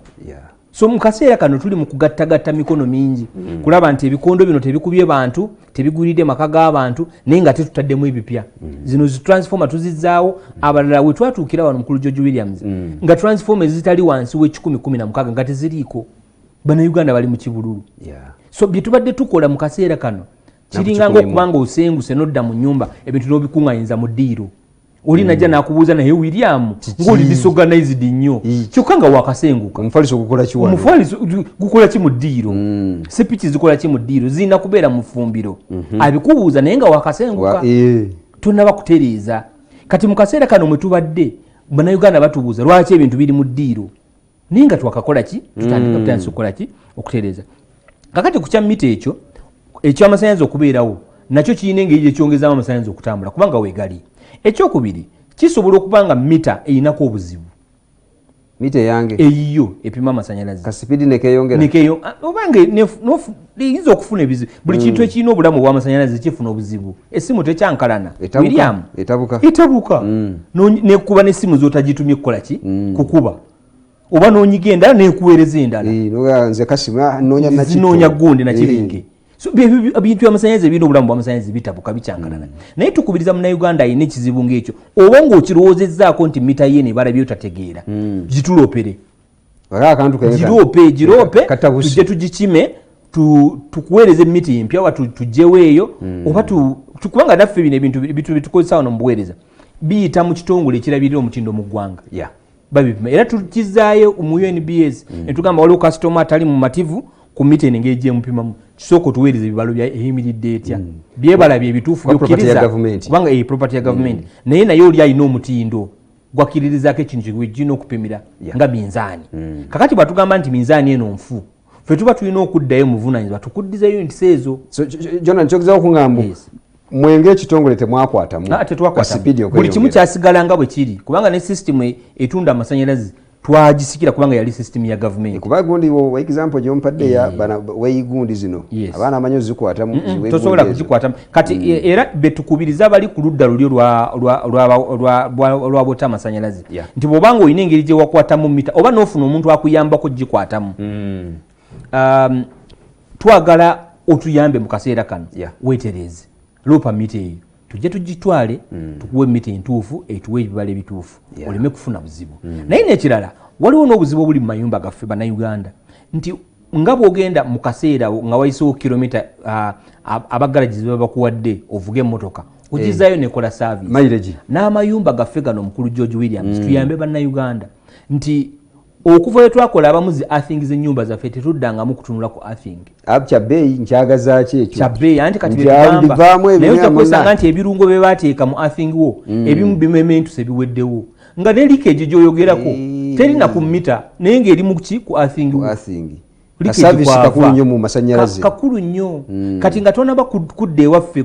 so mu kaseera kano tuli mu kugattagatta mikono mingi kulaba nti ebikondo bino tebikubye bantu tebigulidde maka g'abantu naye nga tetutaddemu ebipya zino zitransformer tuzizzaawo abalala we twatuukira wano mukulu George Williams nga transformer zitali wansi w'10-16 nga teziriiko bannayuganda bali mu kibululu so bye tubadde tukola mu kaseera kano kiringa ng'okubanga osenguse n'odda mu nnyumba ebintu n'obikuŋŋaanyiza mu ddiiro oli najja n'akubuuza naye William ng'oli disorganized nnyo kyokka nga wakasenguka omufaliso gukola ki wano omufaliso gukola ki mu ddiiro sepiki zikola ki mu ddiiro zirina kubeera mu ffumbiro abikubuuza naye nga wakasenguka tonnaba kutereeza kati mu kaseera kano mwe tubadde bannayuganda batubuuza lwaki ebintu biri mu ddiiro naye nga twakakola ki tutandika okukola ki okutereeza kakati ku kya mita ekyo amasannyalaze okubeerawo nakyo kirina engeri gyekyongezaamu amasannyalaze okutambula kubanga weegali ekyokubiri kisobola okubanga mita eyinako obuzibu mita yange eyiyo epima amasanyalaze ka speed nekeyongera obanga eyinza okufuna ebizibu buli kintu ekirina obulamu obw'amasanyalaze kifuna obuzibu esimu tekyankalana William etabuka nekuba n'essimu z'otagitumye kukola ki kukuba oba n'onyigenda nekuweereza endala nze kasimu zinoonya gundi nakiringe so ebintu by'amasanyalaze birina obulamu bw'amasanyalaze bitabuka bikyankalana naye tukubiriza munnayuganda alina ekizibu ng'ekyo oba ng'okirowoozezzaako nti mita ye nebala byotategeera gitulopere girope tujje tugikime tukuweereze miti empya wa tujjewo eyo oba kubanga naffe bino ebintu bitukozesa wano mu buweereza biyita mu kitongole ekirabirira omutindo mu ggwanga babipima era tukizaayo mu UNBS netugamba waliwo kasitoma atali mu mativu ku miti eno engeri gyemupimamu kisooka otuweereza ebibalo eyimiridde etya byebala byebituufu byokkiriza kubanga property ya gavumenti naye oli alina omutindo gwakkiririzako ekintu kirina okupimira nga minzaani kakati bwatugamba nti minzaani eno nfu ffe tuba tulina okuddayo muvunanyizibwa tukuddizayo nti seezo jona nkyogeza okungamba mwenge ekitongole temwakwatamu buli kimu kyasigala nga bwe kiri kubanga ne system etunda amasanyalaze twagisikira kubanga yali system ya gavumenti kuba gundi wo example gyompadde ya weyigundi zino abaana amanyi ozikwatamu tosobola kuzikwatamu kati era betukubiriza bali ku ludda luli lwa bota amasanyalaze nti bwobanga olina engeri gye wakwatamu mita oba n'ofuna omuntu akuyambako gikwatamu twagala otuyambe mu kaseera kano weetereze lopa mita eyo tujje tugitwale tukuwe mita entuufu etuwe ebibala ebituufu oleme kufuna buzibu naye nekirala waliwo n'obuzibu obuli mu mayumba gaffe bannayuganda nti nga bw'ogenda mu kaseera nga wayisewo kilomita abagalagizi baba bakuwadde ovuga emmotoka ogizaayo nekola service n'amayumba gaffe gano omukulu George Williams tuyambe bannayuganda nti okuva twakola abamuzi earthing z'ennyumba zaffe tetuddangamu kutunula ku earthing kyabeeyi nkyagazaaki ekyo kyabeeyi anti kati bigamba naye otakwesanga nti ebirungo bye baateeka mu earthing wo ebimu bimementuse biweddewo nga ne leakage gyoyogerako terina ku mita naye ng'eri mu ki ku earthing wo kakulu nnyo mu masanyalaze kakulu nnyo kati nga tonaba kudda ewaffe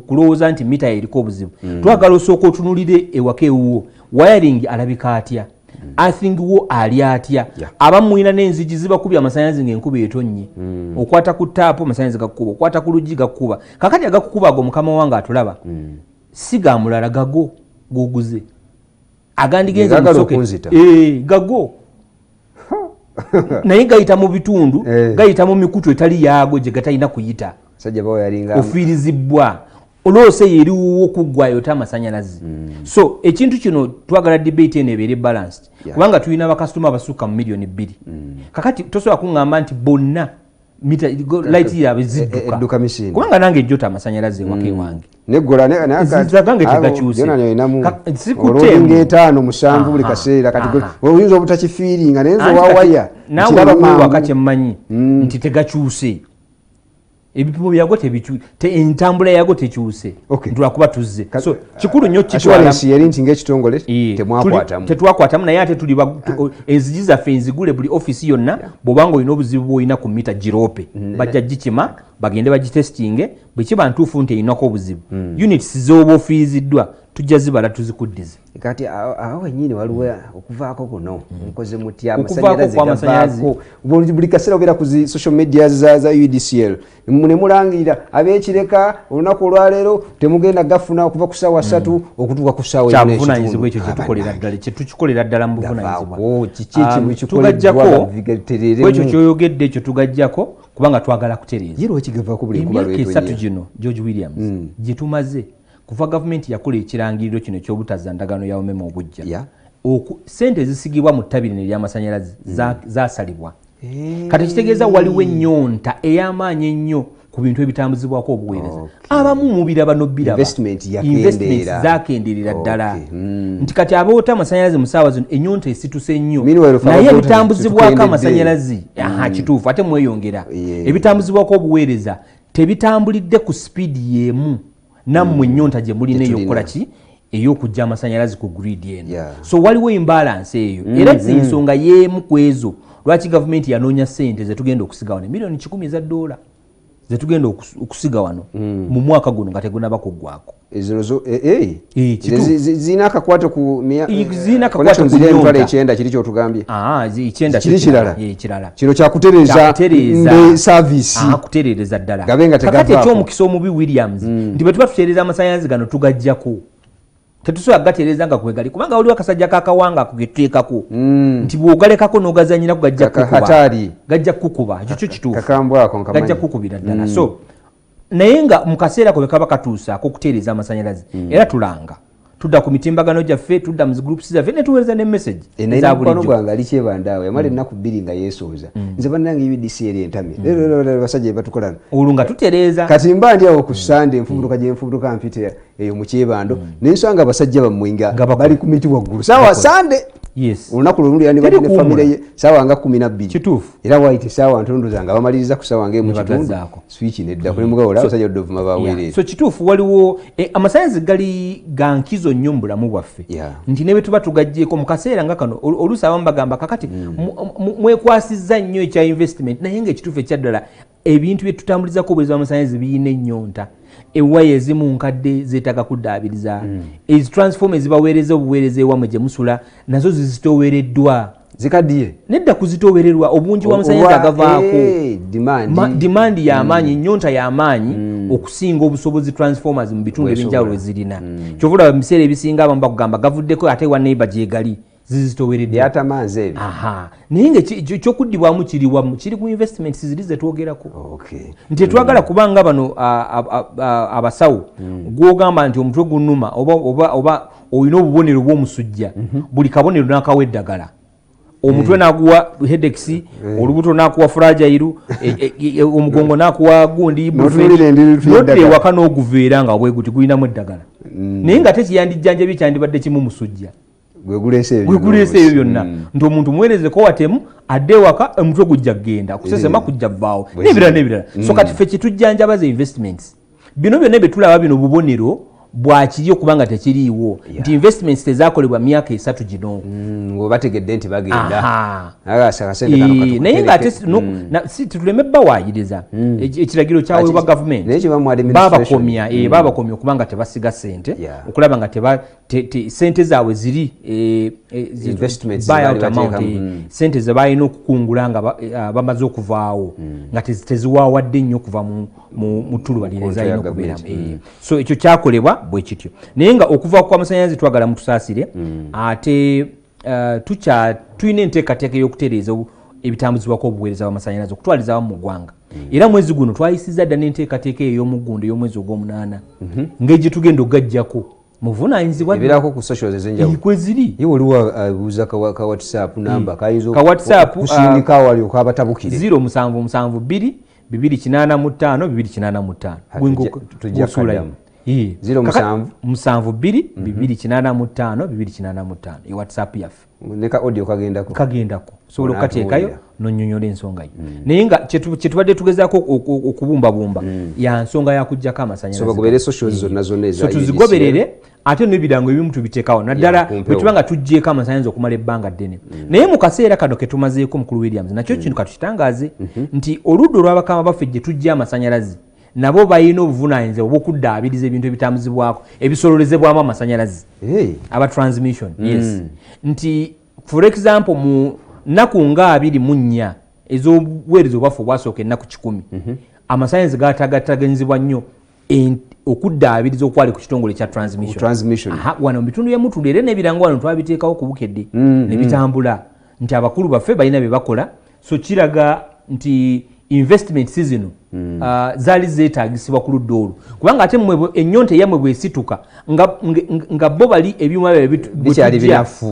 kulowooza nti mita eriko obuzibu twagala osooka otunulire ewaka ewuwo wiring alabika atya earthing wo ali atya abamu mulina n'enzigi zibakubya amasanyalaze ng'enkuba etonnye okwata ku taapu amasanyalaze gakukuba okwata ku luggi gakukuba kakati agakukuba ago mukama wange atulaba si ga mulala gago goguze agandigenze gago naye gayita mu bitundu gayita mu mikutu etali yaago gye gatalina kuyita ofiirizibwa olwose yeriwo okuggwayo tamasanyalaze so ekintu kino twagala debate eno ebeere balanced kubanga tulina bakasitoma abasukka mu miliyoni 2 kakati tosobola kuŋŋamba nti bonna mita light yaabwe zidduka kubanga nange ejjota amasanyalaze ewaka ewange gange tegakyuseolwolinga 5-7 buli kaseera kati oyinza obutakifiiringa naye nze wawaya nawe waka kyemmanyi nti tegakyuse ebipimo byago entambula yago tekyuse lwakuba tuzze so kikulu nnyo kitwaleyeri nti ngaekitongole tetwakwatamu naye ate tuli enzigi zaffe enzigule buli ofisi yonna bwobanga olina obuzibu bwolina ku mita girope bajja gikima bagende bagitestinge bwe kiba ntuufu nti erinako obuzibu units z'oba ofiiriziddwa tujja zibala tuzikuddize kati awo wenyini waliwo okuvaako kuno nkoze mutya amasanyalaze buli kaseera obeera ku zi social media za UDCL ne mulangirira ab'ekireka olunaku olwaleero temugenda gafuna okuva ku ssaawa 3 okutuuka ku ssaawa kyabuvunanyizibwa ekyo kyetukikolera ddala mu buvunanyizibwa ekyo kyoyogedde ekyo tugajjako kubanga twagala kutereeza emyaka 3 gino George Williams gye tumaze kuva gavumenti yakola ekirangiriro kino ekyobutazza ndagaano ya omema obujja sente ezisigibwa mu ttabi lino ery'amasanyalaze zasalibwa kati kitegeeza waliwo ennyonta ey'amaanyi ennyo ku bintu ebitambuzibwako obuweereza abamu mubiraba nobbiraba investment zakenderera ddala nti kati aboota amasanyalaze mu ssaawa zino ennyonta esituse nnyo naye ebitambuzibwako amasanyalaze kituufu ate mweyongera ebitambuzibwako obuweereza tebitambulidde ku sipiidi y'emu nammwe ennyonta gye mulina eyokukola ki ey'okujja amasanyalaze ku grid eno so waliwo imbalance eyo era zinsonga y'emu ku ezo lwaki gavumenti yanoonya ssente zetugenda okusigawo ne $1,000 eza zetugenda okusiga wano mu mwaka guno nga tegunaba kuggwako zina akakwate ku zina ekyenda kiri kyotugambye kirala kino kyakutereza service kuterereza ddala gabenga kakati ekyomukisa omubi Williams nti bwe tuba tutereza amasanyalaze gano tugajjako tetusobola gatereza nga kwegali kubanga waliwo akasajja kakawanga kugeteekako nti bw'ogalekako n'ogazanyirako gajja kukukuba ekyo kituufu gajja kukukubira ddala so naye nga mu kaseera ko bwe kaba katuusa ak'okuteereza amasanyalaze era tulanga tudda ku mitimbagano gyaffe tudda mu groups zaffe ne tuweereza ne message eza bulijjo gwange alikyebandaawe yamala ennaku bbiri nga yeesooza nze bannange UDC eri entamye basajja batukolana olwo nga tutereeza kati mba ndi awo ku Sande enfubutuka gye nfubutuka mpite eyo mu kyebando nensanga abasajja bammwe nga bali ku miti waggulu saawa Sande olunaku lwe luli yandibadde ne famire ye saawa nga 12 kituufu era waite saawa ntondo zange abamaliriza ku saawa ng'emu kitundu switch nedda kuli mugawo olaba abasajja dovuma baweerera so kituufu waliwo amasanyalaze gali ga nkizo nnyo mu bulamu bwaffe nti ne bwe tuba tugajjeeko mu kaseera nga kano oluusi abamu bagamba kakati mwekwasizza nnyo ekya investment naye ng'ekituufu ekyaddala ebintu bye tutambulizako obulezi bw'amasanyalaze biyina ennyonta ewaya ezimu nkadde zeetaaga kuddaabiriza ezitransforma ezibaweereza obuweereza ewammwe gye musula nazo zizitoowereddwa zikaddiye nedda kuzitoowererwa obungi bw'amasanyalaze agavaako dimandi y'amaanyi ennyonta y'amaanyi okusinga obusobozi transformers mu bitundu ebyenjawulo ezirina kyova olaba mu biseera ebisinga abamu bakugamba gavuddeko ate wa neighbor gyegali zizitoowereddwa yatamanze ebyo naye nga ekyokuddibwamu kiri ku investments ziri zetwogerako nti tetwagala kubanga bano abasawo gwogamba nti omutwe gunnuma oba olina obubonero bw'omusujja buli kabonero n'akawa eddagala omutwe naguwa hedex olubuto nakuwa fragile omugongo nakuwa gundi nodde ewaka n'oguveera nga bweguti gulinamu eddagala naye nga tekiyandijjanjabi kyandibadde kimu musujja gwegulese ebyo byonna nti omuntu muweerezeko watemu adde ewaka omutwe gujja kgenda kusesema kujja vaawo n'ebirala so kati ffe kitujjanjabaza investments bino byonna bye tulaba bino bubonero bwakiri okubanga tekiriiwo nti investments tezakolebwa myaka 3 gino bategedde nti bagenda naye ngaate tetuleme bawaayiriza ekiragiro kyaweebwa gavumenti babakomya okubanga tebasiga sente okulaba nga sente zaabwe ziri buyout amount sente zebalina okukungula nga bamaze okuvaawo nga teziwaawadde nnyo okuva mu ttuluba lino ezalina okubeeramu so ekyo kyakolebwa bwe kityo naye nga okuva ku amasanyalaze twagala mutusaasire ate tulina enteekateeka ey'okutereeza ebitambuzibwako obuweereza bw'amasanyalaze okutwaliza awamu mu ggwanga era mwezi guno twayisizza dda n'enteekateeka ey'omuggundo ey'omwezi ogw'omunaana ng'egye tugenda okugajjako muvunaanyizibwa ebirako ku socials ez'enjawulo kweziri ye waliwo abuuza ka WhatsApp namba kayinza okukusindika awali okwabatabukire 0772 285 285 tujjakadamu 0772 WhatsApp yaffe neka audio kagendako sobola okukateekayo nonyonyola ensonga yo naye nga kyetubadde tugezaako okubumbabumba ya nsonga yakuggyako amasanyalaze tuzigoberere ate n'ebirango ebimu tubiteekawo naddala bwe tuba nga tuggyeko amasanyalaze okumala ebbanga ddene naye mu kaseera kano ke tumazeeko mukulu Williams nakyo kintu katukitangaze nti oludda olw'abakama baffe gye tugya amasanyalaze nabo balina obuvunaanyizibwa obw'okuddaabiriza ebintu ebitambuzibwako ebisololezebwamu amasanyalaze aba transmission nti for example mu nnaku nga 24 ez'obuweereza obwaffe obwasooka ennaku 100 amasanyalaze gaataganyizibwa nnyo okuddaabiriza okwali ku kitongole kya transmission wano mu bitundu by'emutunda era n'ebirango wano twabiteekawo ku bukedde ne bitambula nti abakulu baffe balina bye bakola so kiraga nti investments zino zaali zeetaagisibwa ku ludda olwo kubanga ate ennyonta eyammwe bwesituka nga bo bali ebyuma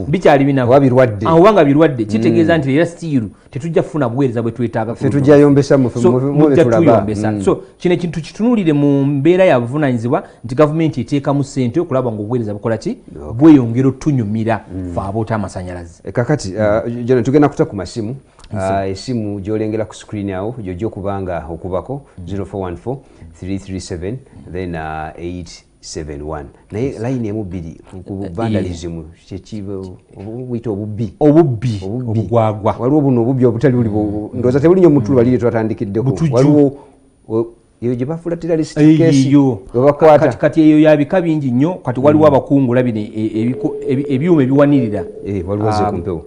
bikyali binafu awanga birwadde kitegeeza nti era stiiru tetujja kufuna buweereza bwe twetaaga so kino ekintu kitunuulire mu mbeera ya buvunaanyizibwa nti gavumenti eteekamu ssente okulaba nga obuweereza bukola ki bweyongera otunyumira fe aboota amasanyalaze kakati jona tugenda kuta ku masimu esimu gyolengera ku screen awo gyojja okubanga okubako 0414 337 then 871 naye line emu bbiri ku vandalism wita obubbi obugwagwa waliwo buno obubbi obutali buli ndowooza tebuli nnyo mutulu balire twatandikiddeko waliwo eyo gye bafulatira lisitikeesi webakwata kati eyo yabika bingi nnyo kati waliwo abakungula bino ebyuma ebiwanirira waliwo ze ku mpewo.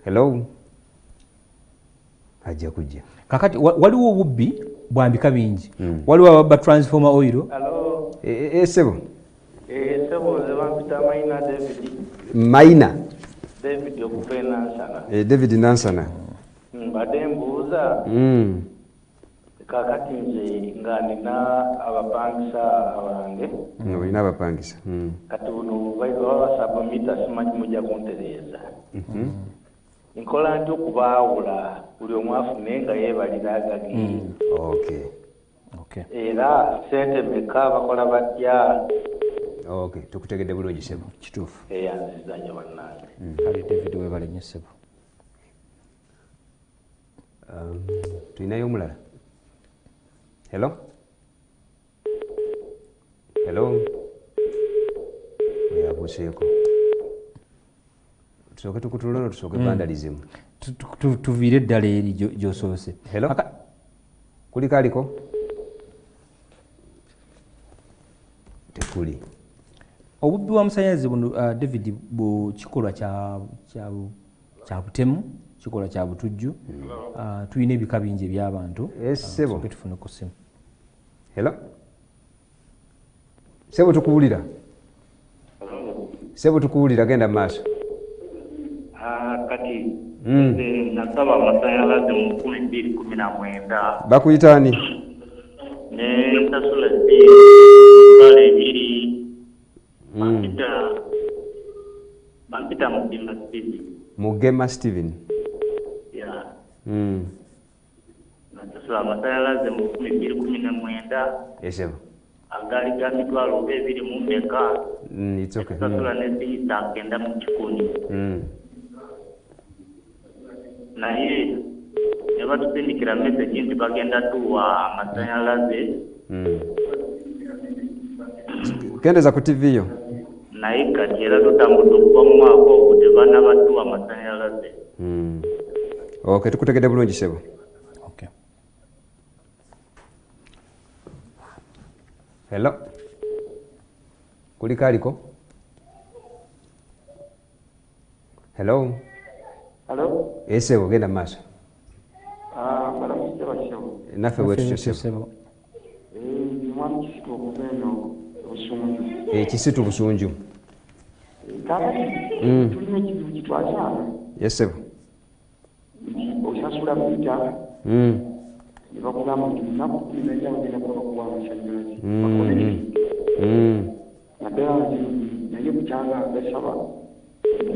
Hello. Ajja kujja kakati waliwo obubbi bwambika bingi waliwo ababba transformer oil. Sebo sebo ze bampita Maina David. Maina David okuva Nansana. David Nansana. Mbadde mbuuza kakati nze nga nina abapangisa abange. Olina abapangisa. Kati buno baba sabamita simanyi mujja kuntereeza. Nkola nti okubaawula buli omu afune nga yeebalira agage. Okay. Era sente meka bakola batya? Okay, tukutegedde bulungi Sebo. Kituufu. Yanziza nnyo bannange. Kale David weebale nnyo Sebo. Tulinayo omulala. Hello. Yabuuseeko. Tusooke tukutulolo tusooke bandalizimu. Tuviire eddala eri gy'osoose. Hello. Kuliko aliko? Tekuli. Obubbi bw'amasannyalaze buno David kikolwa kya butemu, kikolwa kya butujju. Tulina ebika bingi eby'abantu. Sebo. Tufune ku ssimu. Hello. Sebo tukuwulira. Sebo tukuwulira, genda mu maaso. Kati nasaba amasannyalaze mu 2019. Bakuyita ani? Ne nsasula bale ebiri bampita Mugema Steven. Mugema Steven. Nasasula amasannyalaze mu 2019. Sebo. Agali ga mitwalo oba ebiri mu mmeka. It's okay. Nasasula ne siyita kenda mu kikumi. Naye ne batusindikira message nti bagenda tuwa amasannyalaze. Kendeza ku TV yo. Naye kati era tutambudde okuva mu mwaka ogwo tebanabatuwa amasannyalaze. Okay, tukutegedde bulungi Sebo. Okay. Hello. Kuliko aliko? Hello. Sebo, genda mu maaso. Naffe bwe tutyo Sebo. Kisitu Busunju. Yes Sebo. Osasula mita. Bakugamba nti lunaku 19 bagenda kuba bakuwa amasannyalaze. Naddala naye bukyanga gasaba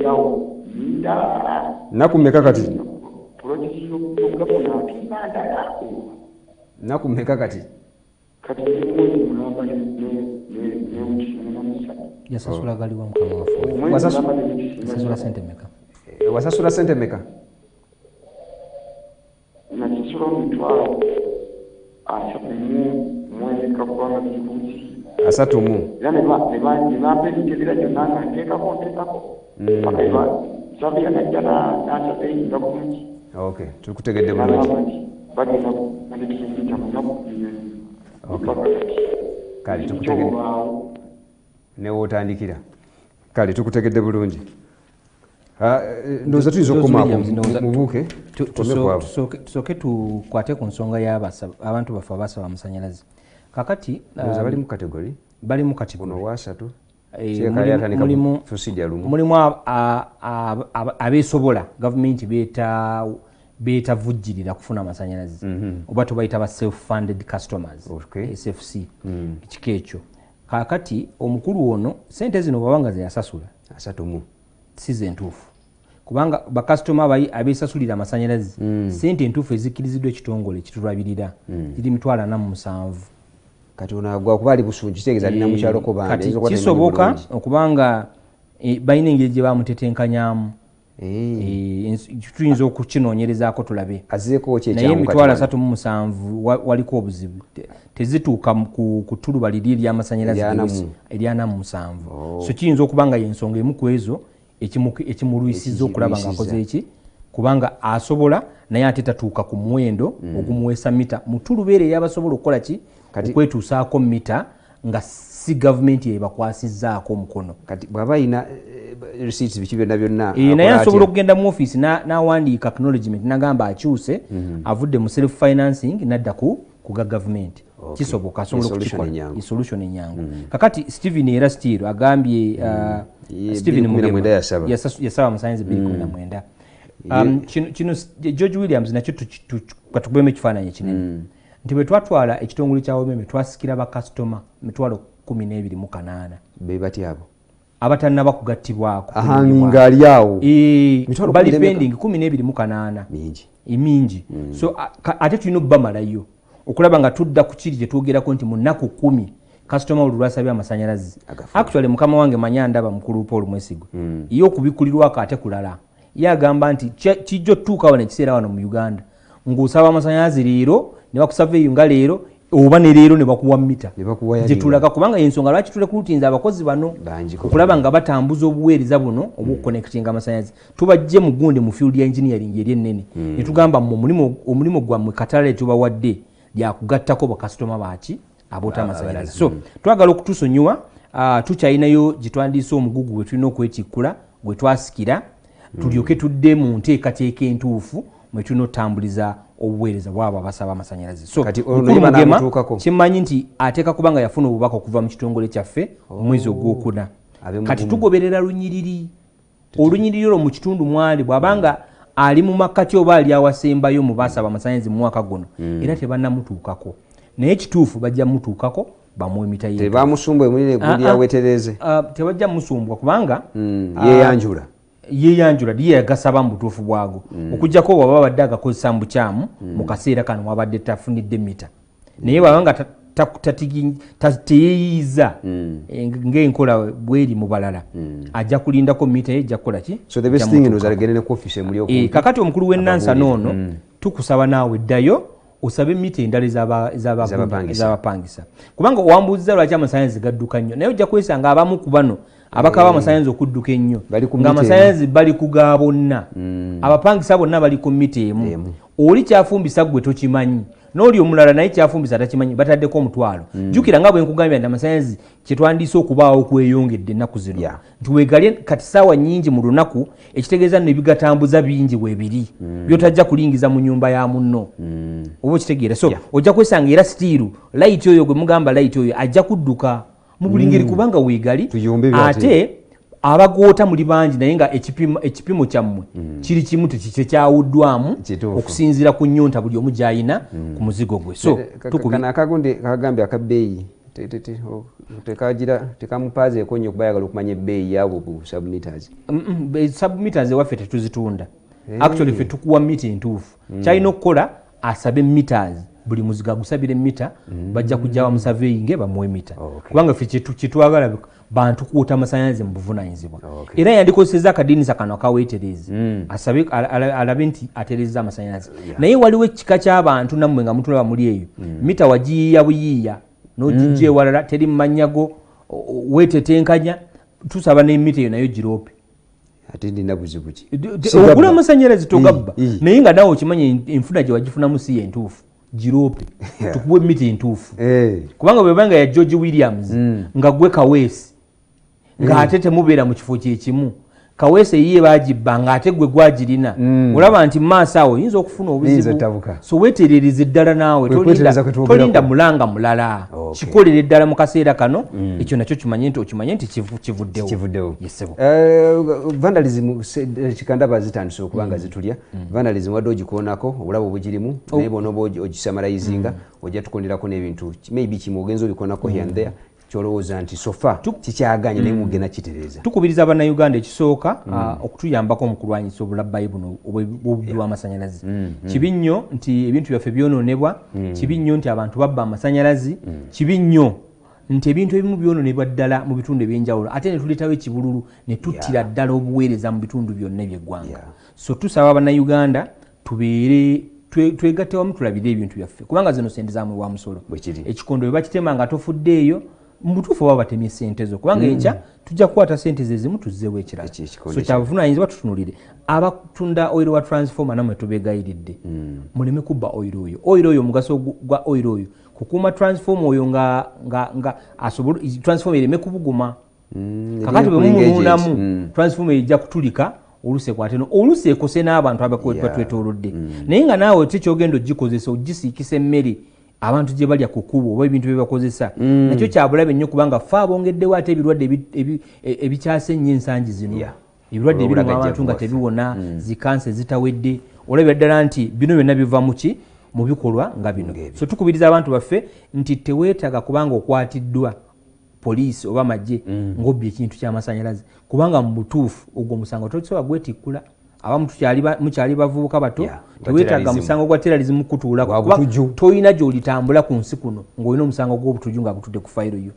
yawo ndala. Naku mmeka kati? Pulojekiti y'okugafuna ndala. Naku mmeka kati? Kati mwezi mulamba ne yasasula galiwa mukama waffe. Wasasula sente meka? Wasasula sente meka? Nasasula omutwalo 30 kubanga bibuuzi. 30. Era ne bampa ebiteebera byonna nga nteekako. Paka Sabia najja n'asaba eyinga bulungi. Okay, tukutegedde bulungi. Bagenda banetusindika mu nnaku 2. Kale tukutegedde. Newootandikira. Kale tukutegedde bulungi. Ndowooza tuyinza okukomaako mubuuke tusooke tukwate ku nsonga y'abantu baffe abasaba amasannyalaze. Kakati bali mu kategori? Bali mu kategori. Buno wasatu. Mulimu abeesobola gavumenti beetavujjirira kufuna amasannyalaze oba tubayita ba self-funded customers, SFC. Ekika ekyo kakati omukulu ono sente zino bwabanga zeyasasula 30 si ze ntuufu kubanga bakasitoma abeesasulira amasannyalaze sente entuufu ezikkiriziddwa ekitongole kitulabirira ziri 47,000. Kati onagwa kuba ali Busunju kitegeeza alina mukyaloko bandi. Kati kisoboka okubanga balina engeri gye bamutetenkanyamu. Tuyinza okukinoonyerezaako tulabe. Naye 37,000 waliko obuzibu. Tezituuka ku ttuluba liri ery'amasannyalaze erya 7. So kiyinza okuba nga y'ensonga emu ku ezo ekimulwisiza okulaba ng'akoze eki kubanga asobola naye ate tatuuka ku muwendo ogumuweesa mita mutulubeere yabasobola okukola ki okwetuusaako mita nga si gavumenti yebakwasizzaako omukono. Kati bw'aba ayina receipts biki byonna naye asobola okugenda mu ofiisi n'awandiika acknowledgement n'agamba akyuse avudde mu self financing n'adda ku ga gavumenti. Kisoboka asobola okukikola solution enyangu. Kakati Stephen era still agambye Stephen Mugema yasaba amasannyalaze 2019. Kino George Williams nakyo katugwemu ekifaananyi ekinene nti bwe twatwala ekitongole kya Wememe twasikira bakasitoma 12,800 be bati abo abatannaba kugattibwako ngali awo bali pending 12,800 mingi. So ate tulina obbamalayo okulaba nga tudda ku kiri kyetwogerako nti mu nnaku 10 kasitoma olu lwasabye amasannyalaze. Actually mukama wange Manyandaba mukulu Paul Mwesigwa ye okubikulirwako ate kulala ye agamba nti kijja otuuka wano ekiseera wano mu Uganda ng'osaba amasannyalaze leero ne bakusaveeyo nga leero oba ne leero ne bakuwa mita gye tulaga kubanga ensonga lwaki tulekuutinza abakozi bano okulaba nga batambuza obuweereza buno obuconnectinga amasannyalaze tubajje mu gundi mu field ya engineering eri ennene ne tugamba omulimu gwammwe katale tubawadde lyakugattako bakasitoma baaki aboota amasannyalaze. So twagala okutusonyiwa tukyalinayo gye twandiise omugugu gwe tulina okwetikkula gwe twasikira tulyoke tudde mu nteekateeka entuufu mwe tulina otambuliza obuweereza bwabo abasaba amasannyalaze. So Mugema kimanyi nti ateeka kubanga yafuna obubaka okuva mu kitongole kyaffe omwezi ogwokuna kati tugoberera lunyiriri olunyiriri olwo mu kitundu mwali bw'abanga ali mu makkati oba ali awasembayo mu basaba amasannyalaze mu mwaka guno era tebannamutuukako naye kituufu bajja mutuukako bamuwe mita ye tebamusumbwe mulire gundi yawetereze tebajja musumbwa kubanga yeyanjula diye yagasaba mu butuufu bwago okujjako bw'aba badde agakozesa mu bukyamu mu kaseera kano wabadde tafunidde mita naye bwabanga teyeeyiza ng'enkola bweri mu balala ajja kulindako mita ye ejja kukola ki. Kakati omukulu w'ennansa noono tukusaba naawe ddayo osabe mita endala ez'abapangisa kubanga owambuuziza lwaki amasannyalaze gadduka nnyo naye ojja kwesanga abamu ku bano abakaba amasannyalaze okudduka ennyo ng'amasannyalaze bali ku ga bonna abapangisa bonna bali ku mita emu oli kyafumbisa gwe tokimanyi n'oli omulala naye kyafumbisa takimanyi bataddeko omutwalo. Jjukira nga bwe nkugambya nti amasannyalaze kyetwandiise okubaawo okweyongedde ennaku zino nti weegalye kati ssaawa nnyingi mu lunaku ekitegeeza nno ebigatambuza bingi weebiri byotajja kulingiza mu nnyumba ya munno oba okitegeera. So ojja kwesanga era stiiru layiti oyo gwe mugamba layiti oyo ajja kudduka mu buli ngeri kubanga weegali ate abagoota muli bangi naye nga ekipimo kyammwe kiri kimu tekyawuddwamu okusinziira ku nnyonta buli omu gy'ayina ku muzigo gwe. So tukubina akagundi kagambye akabbeeyi tekamupaazeeko nnyo kuba yagala okumanya ebbeeyi yaabo bu submitters. Submitters ewaffe tetuzitunda actually ffe tukuwa mita entuufu kyalina okukola asabe meters buli muzigo agusabire mita bajja kujja bamusaveeyinge bamuwe mita kubanga ffe kyetwagala bantu kuwota amasannyalaze mu buvunaanyizibwa era yandikozesezza akadinisa kano akaweeterezi asabe alabe nti aterezza amasannyalaze naye waliwo ekika ky'abantu nammwe nga mutulaba muli eyo mita wagiyiiya buyiiya n'ogijja ewalala teri mu mannyago weetetenkanya tusaba n'emita eyo nayo giroope ate ndina buzibu ki ogula amasannyalaze togabba naye nga naawe okimanya enfuna gye wagifunamu si yentuufu giroope tukuwe mita entuufu kubanga bwebanga ya George Williams nga gwe Kaweesi ng'ate temubeera mu kifo kyekimu Kaweesi yiye bagibba ng'ate gwe gwagirina olaba nti maaso awo oyinza okufuna obuzibu so weeterereza eddala naawe tolinda mulanga mulala kikolera eddala mu kaseera kano ekyo nakyo okimanye nti kivuddewo. Vandalism kikandaba zitandise okubanga zitulya vandalism wadde ogikoonako obulabe obugirimu naye bona oba ogisamalayizinga ojja tukonderako n'ebintu maybe kimu ogenza obikoonako here and there kyolowooza nti sofa kikyaganye naye mugenda kitereeza. Tukubiriza bannayuganda ekisooka okutuyambako mu kulwanyisa obulabbayi buno obubbi bw'amasannyalaze. Kibi nnyo nti ebintu byaffe byonoonebwa, kibi nnyo nti abantu babba amasannyalaze, kibi nnyo nti ebintu ebimu byonoonebwa ddala mu bitundu ebyenjawulo ate ne tuleetawo ekibululu ne tuttira ddala obuweereza mu bitundu byonna eby'eggwanga. So tusaba bannayuganda tubeere twegatte wamu tulabire ebintu byaffe kubanga zino sente zaamwe wa musolo ekikondo bwe bakitema nga tofuddeeyo mutuufu oba batemye ssente zo kubanga enkya tujja kukwata ssente ze zimu tuzzeewo ekirala so kyabuvunaanyizibwa tutunulire abatunda oil wa transformer namwe tubeegayiridde muleme kubba oil oyo omugaso gwa oil oyo kukuuma transformer oyo nga asobola transformer ereme kubuguma kakati bwe mumunuunamu transformer ejja kutulika oluusi ekwate oluusi ekose n'abantu abatwetoolodde naye nga naawe tekyogenda ogikozesa ogisiikisa emmere abantu gye balya ku kkubo oba ebintu bye bakozesa nakyo kyabulabe nnyo kubanga ffe abongeddewo ate ebirwadde ebikyase nnyo ensangi zino ebirwadde ebirimu abantu nga tebiwona zikansa ezitawedde olabira ddala nti bino byonna biva muki mu bikolwa nga bino so tukubiriza abantu baffe nti teweetaaga kubanga okwatiddwa poliisi oba magye ng'obbye ekintu ky'amasannyalaze kubanga mu butuufu ogwo musango tosobola gwetikkula aba mukyali bavubuka bato teweetaaga musango gwa terrorism kutuulako kuba toyina gy'olitambula ku nsi kuno ng'olina omusango gw'obutuju nga gutudde ku fayiro yo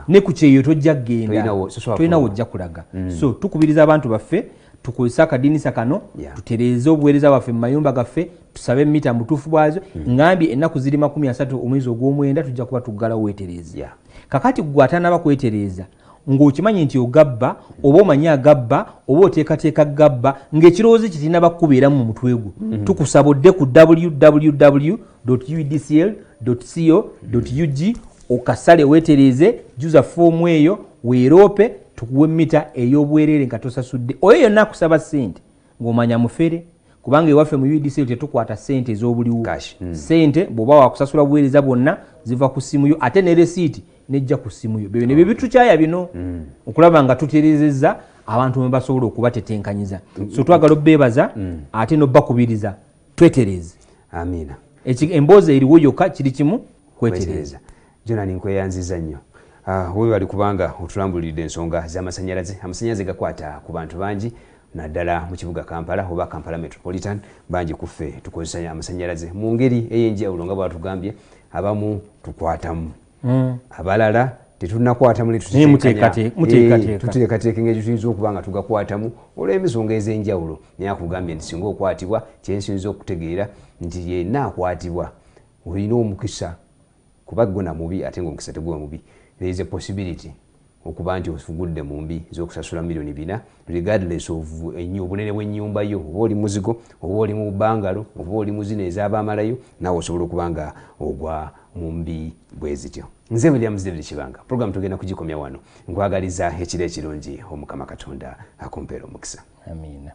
ne ku kyeyo tojja kgenda tolina wojja kulaga so tukubiriza abantu baffe tukozesa akadinisa kano tutereeze obuweereza bwaffe mu mayumba gaffe tusabe emita mu butuufu bwazo ngambye ennaku ziri 30 omwezi ogw'omwenda tujja kuba tuggalawo weetereeza kakati gwe atanaba kwetereeza ng'okimanyi nti ogabba oba omanyi agabba oba oteekateeka gabba ng'ekirowoozo kitinaba kukubeeramu mu mutwe gwo tukusabodde ku www.udcl.co.ug okasale weetereeze juza foomu eyo weeroope tukuwe mita ey'obwerere nga tosasudde oyo yonna akusaba ssente ng'omanya mufere kubanga ewaffe mu UDCL tetukwata ssente ez'obuliwo ssente bw'oba wakusasula buweereza bwonna ziva ku ssimu yo ate ne resiiti nejja ku ssimu yo byo ne bitukyaya bino okulaba nga tutereezezza abantu mwe basobola okubatetenkanyiza so twagala obbeebaza ate n'obbakubiriza twetereeze amiina emboozi eriwo yokka kiri kimu kwetereeza Jonani nkweyanziza nnyo weebali kubanga otulambulidde ensonga z'amasannyalaze amasannyalaze gakwata ku bantu bangi naddala mu kibuga Kampala oba Kampala Metropolitan bangi kuffe tukozesa amasannyalaze mu ngeri ey'enjawulo nga bwatugambye abamu tukwatamu abalala tetunakwatamu tuteekateeka engeri tuyinza okuba nga tugakwatamu olw'emisonga ez'enjawulo naye akugambye nti singa okwatibwa kyensinza okutegeera nti yenna akwatibwa olina omukisa kuba gona mubi ate ng'omukisa teguba mubi there is a possibility okuba nti ofugudde mu mbi z'okusasula $4 million regardless of obunene bw'ennyumba yo oba oli muzigo oba oli mu bangalo oba oli mu zino ez'abaamalayo naawe osobola okuba nga ogwa mu mbi bwe zityo nze Williams David Kibanga program tugenda kugikomya wano nkwagaliza ekiro ekirungi omukama Katonda akumpeera omukisa amiina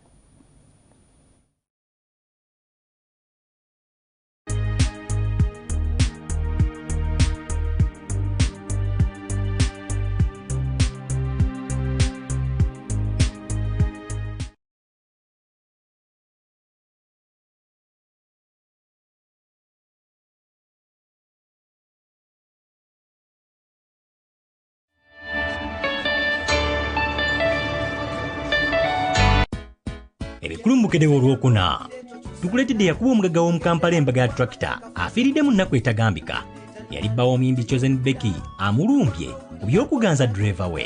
Ebikulumbukidde olwokuna tukuleetedde yakuba omugagga w'omu Kampala embaga ya tractor afiiridde mu nnaku etagambika yali bbawo omuyimbi Chosen Becky amulumbye ku by'okuganza driver we